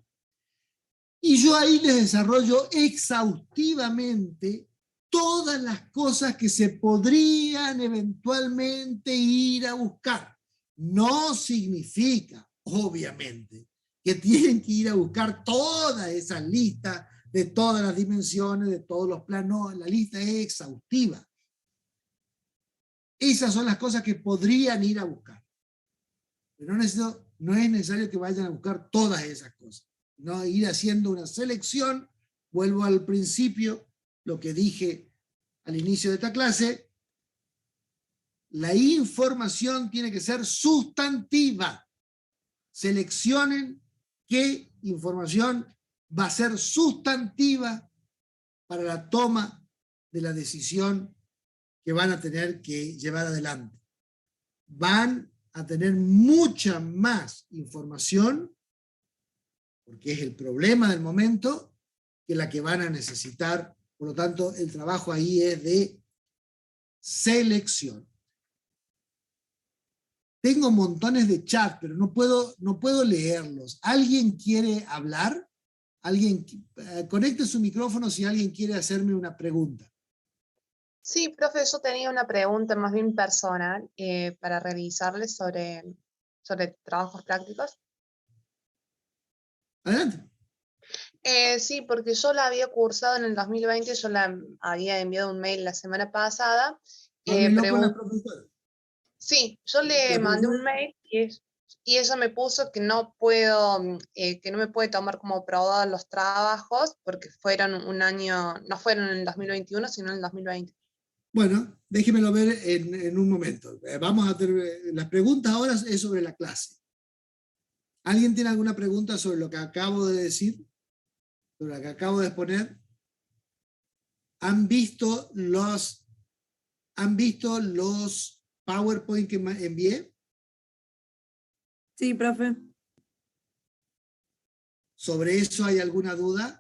Y yo ahí les desarrollo exhaustivamente todas las cosas que se podrían eventualmente ir a buscar. No significa, obviamente, que tienen que ir a buscar toda esa lista de todas las dimensiones, de todos los planos. No, la lista es exhaustiva. Esas son las cosas que podrían ir a buscar. Pero no es necesario que vayan a buscar todas esas cosas. No, ir haciendo una selección. Vuelvo al principio, lo que dije al inicio de esta clase, la información tiene que ser sustantiva. Seleccionen qué información va a ser sustantiva para la toma de la decisión que van a tener que llevar adelante. Van a tener mucha más información, porque es el problema del momento, que la que van a necesitar. Por lo tanto, el trabajo ahí es de selección. Tengo montones de chat, pero no puedo leerlos. ¿Alguien quiere hablar? ¿Alguien? Conecte su micrófono si alguien quiere hacerme una pregunta. Sí, profe, yo tenía una pregunta más bien personal para revisarle sobre trabajos prácticos. Adelante. Sí, porque yo la había cursado en el 2020, yo la había enviado un mail la semana pasada. Háblelo con la profesora. Sí, yo le mandé un mail y ella me puso que no me puede tomar como aprobados los trabajos porque fueron un año, no fueron en el 2021, sino en el 2020. Bueno, déjemelo ver en un momento. Vamos a tener, las preguntas ahora es sobre la clase. ¿Alguien tiene alguna pregunta sobre lo que acabo de decir? ¿Sobre lo que acabo de exponer? ¿Han visto los PowerPoint que envié? Sí, profe. ¿Sobre eso hay alguna duda?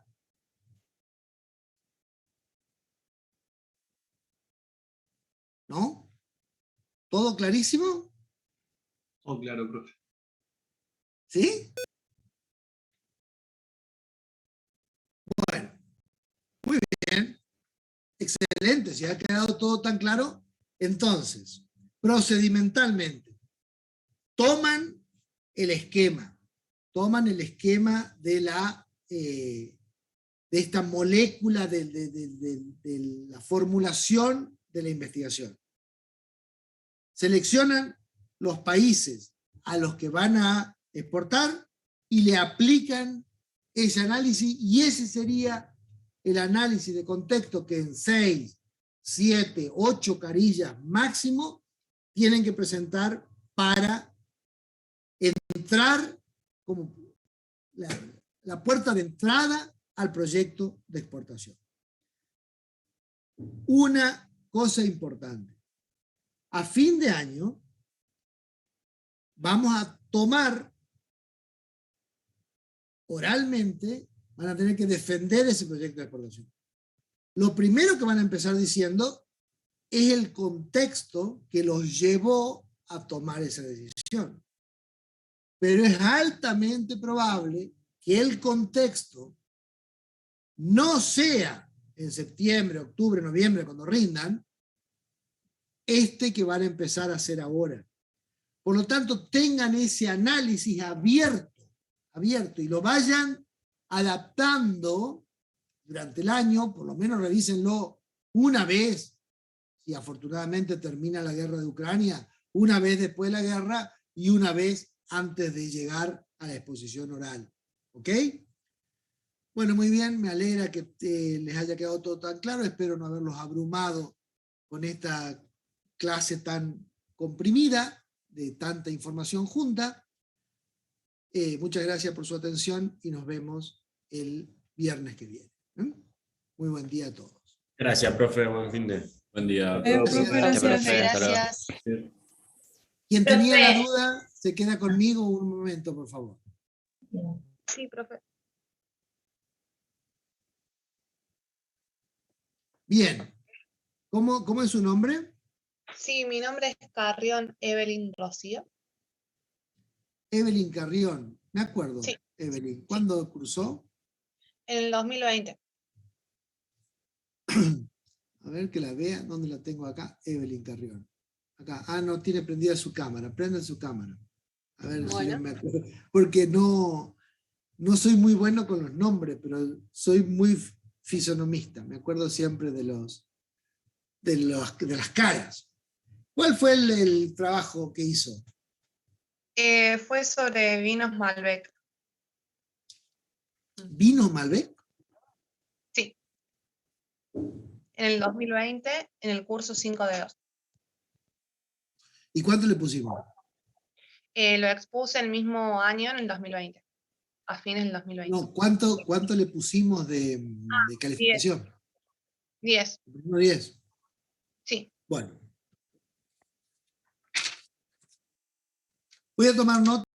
¿No? ¿Todo clarísimo? Oh, claro, profe. ¿Sí? Bueno, muy bien. Excelente, si ha quedado todo tan claro. Entonces, procedimentalmente, toman el esquema de esta molécula de la formulación de la investigación. Seleccionan los países a los que van a exportar y le aplican ese análisis, y ese sería el análisis de contexto que en 6, 7, 8 carillas máximo tienen que presentar para entrar como la puerta de entrada al proyecto de exportación. Una cosa importante. A fin de año vamos a tomar oralmente, van a tener que defender ese proyecto de exportación. Lo primero que van a empezar diciendo es el contexto que los llevó a tomar esa decisión. Pero es altamente probable que el contexto no sea en septiembre, octubre, noviembre, cuando rindan, que van a empezar a hacer ahora. Por lo tanto, tengan ese análisis abierto y lo vayan adaptando durante el año, por lo menos revísenlo una vez, si afortunadamente termina la guerra de Ucrania, una vez después de la guerra y una vez antes de llegar a la exposición oral. ¿Ok? Bueno, muy bien, me alegra que les haya quedado todo tan claro, espero no haberlos abrumado con esta clase tan comprimida, de tanta información junta. Muchas gracias por su atención y nos vemos el viernes que viene. Muy buen día a todos. Gracias, profe. Buen fin de. Buen día. Profe, gracias. Gracias. Quien tenía la Profe. duda, se queda conmigo un momento, por favor. Sí, profe. Bien. ¿Cómo es su nombre? Sí, mi nombre es Carrión Evelyn Rocío. Evelyn Carrión. Me acuerdo, Sí. Evelyn. ¿Cuándo cursó? En el 2020. A ver que la vea. ¿Dónde la tengo acá? Evelyn Carrión. Acá. Ah, no tiene prendida su cámara. Prende su cámara. A ver si yo me acuerdo. Porque no soy muy bueno con los nombres, pero soy muy fisonomista. Me acuerdo siempre de las caras. ¿Cuál fue el trabajo que hizo? Fue sobre vinos Malbec. ¿Vino Malbec? Sí. En el 2020, en el curso 5 de 2. ¿Y cuánto le pusimos? Lo expuse el mismo año, en el 2020. A fines del 2020. No, ¿cuánto le pusimos de calificación? 10. 10. Sí. Bueno. Voy a tomar nota.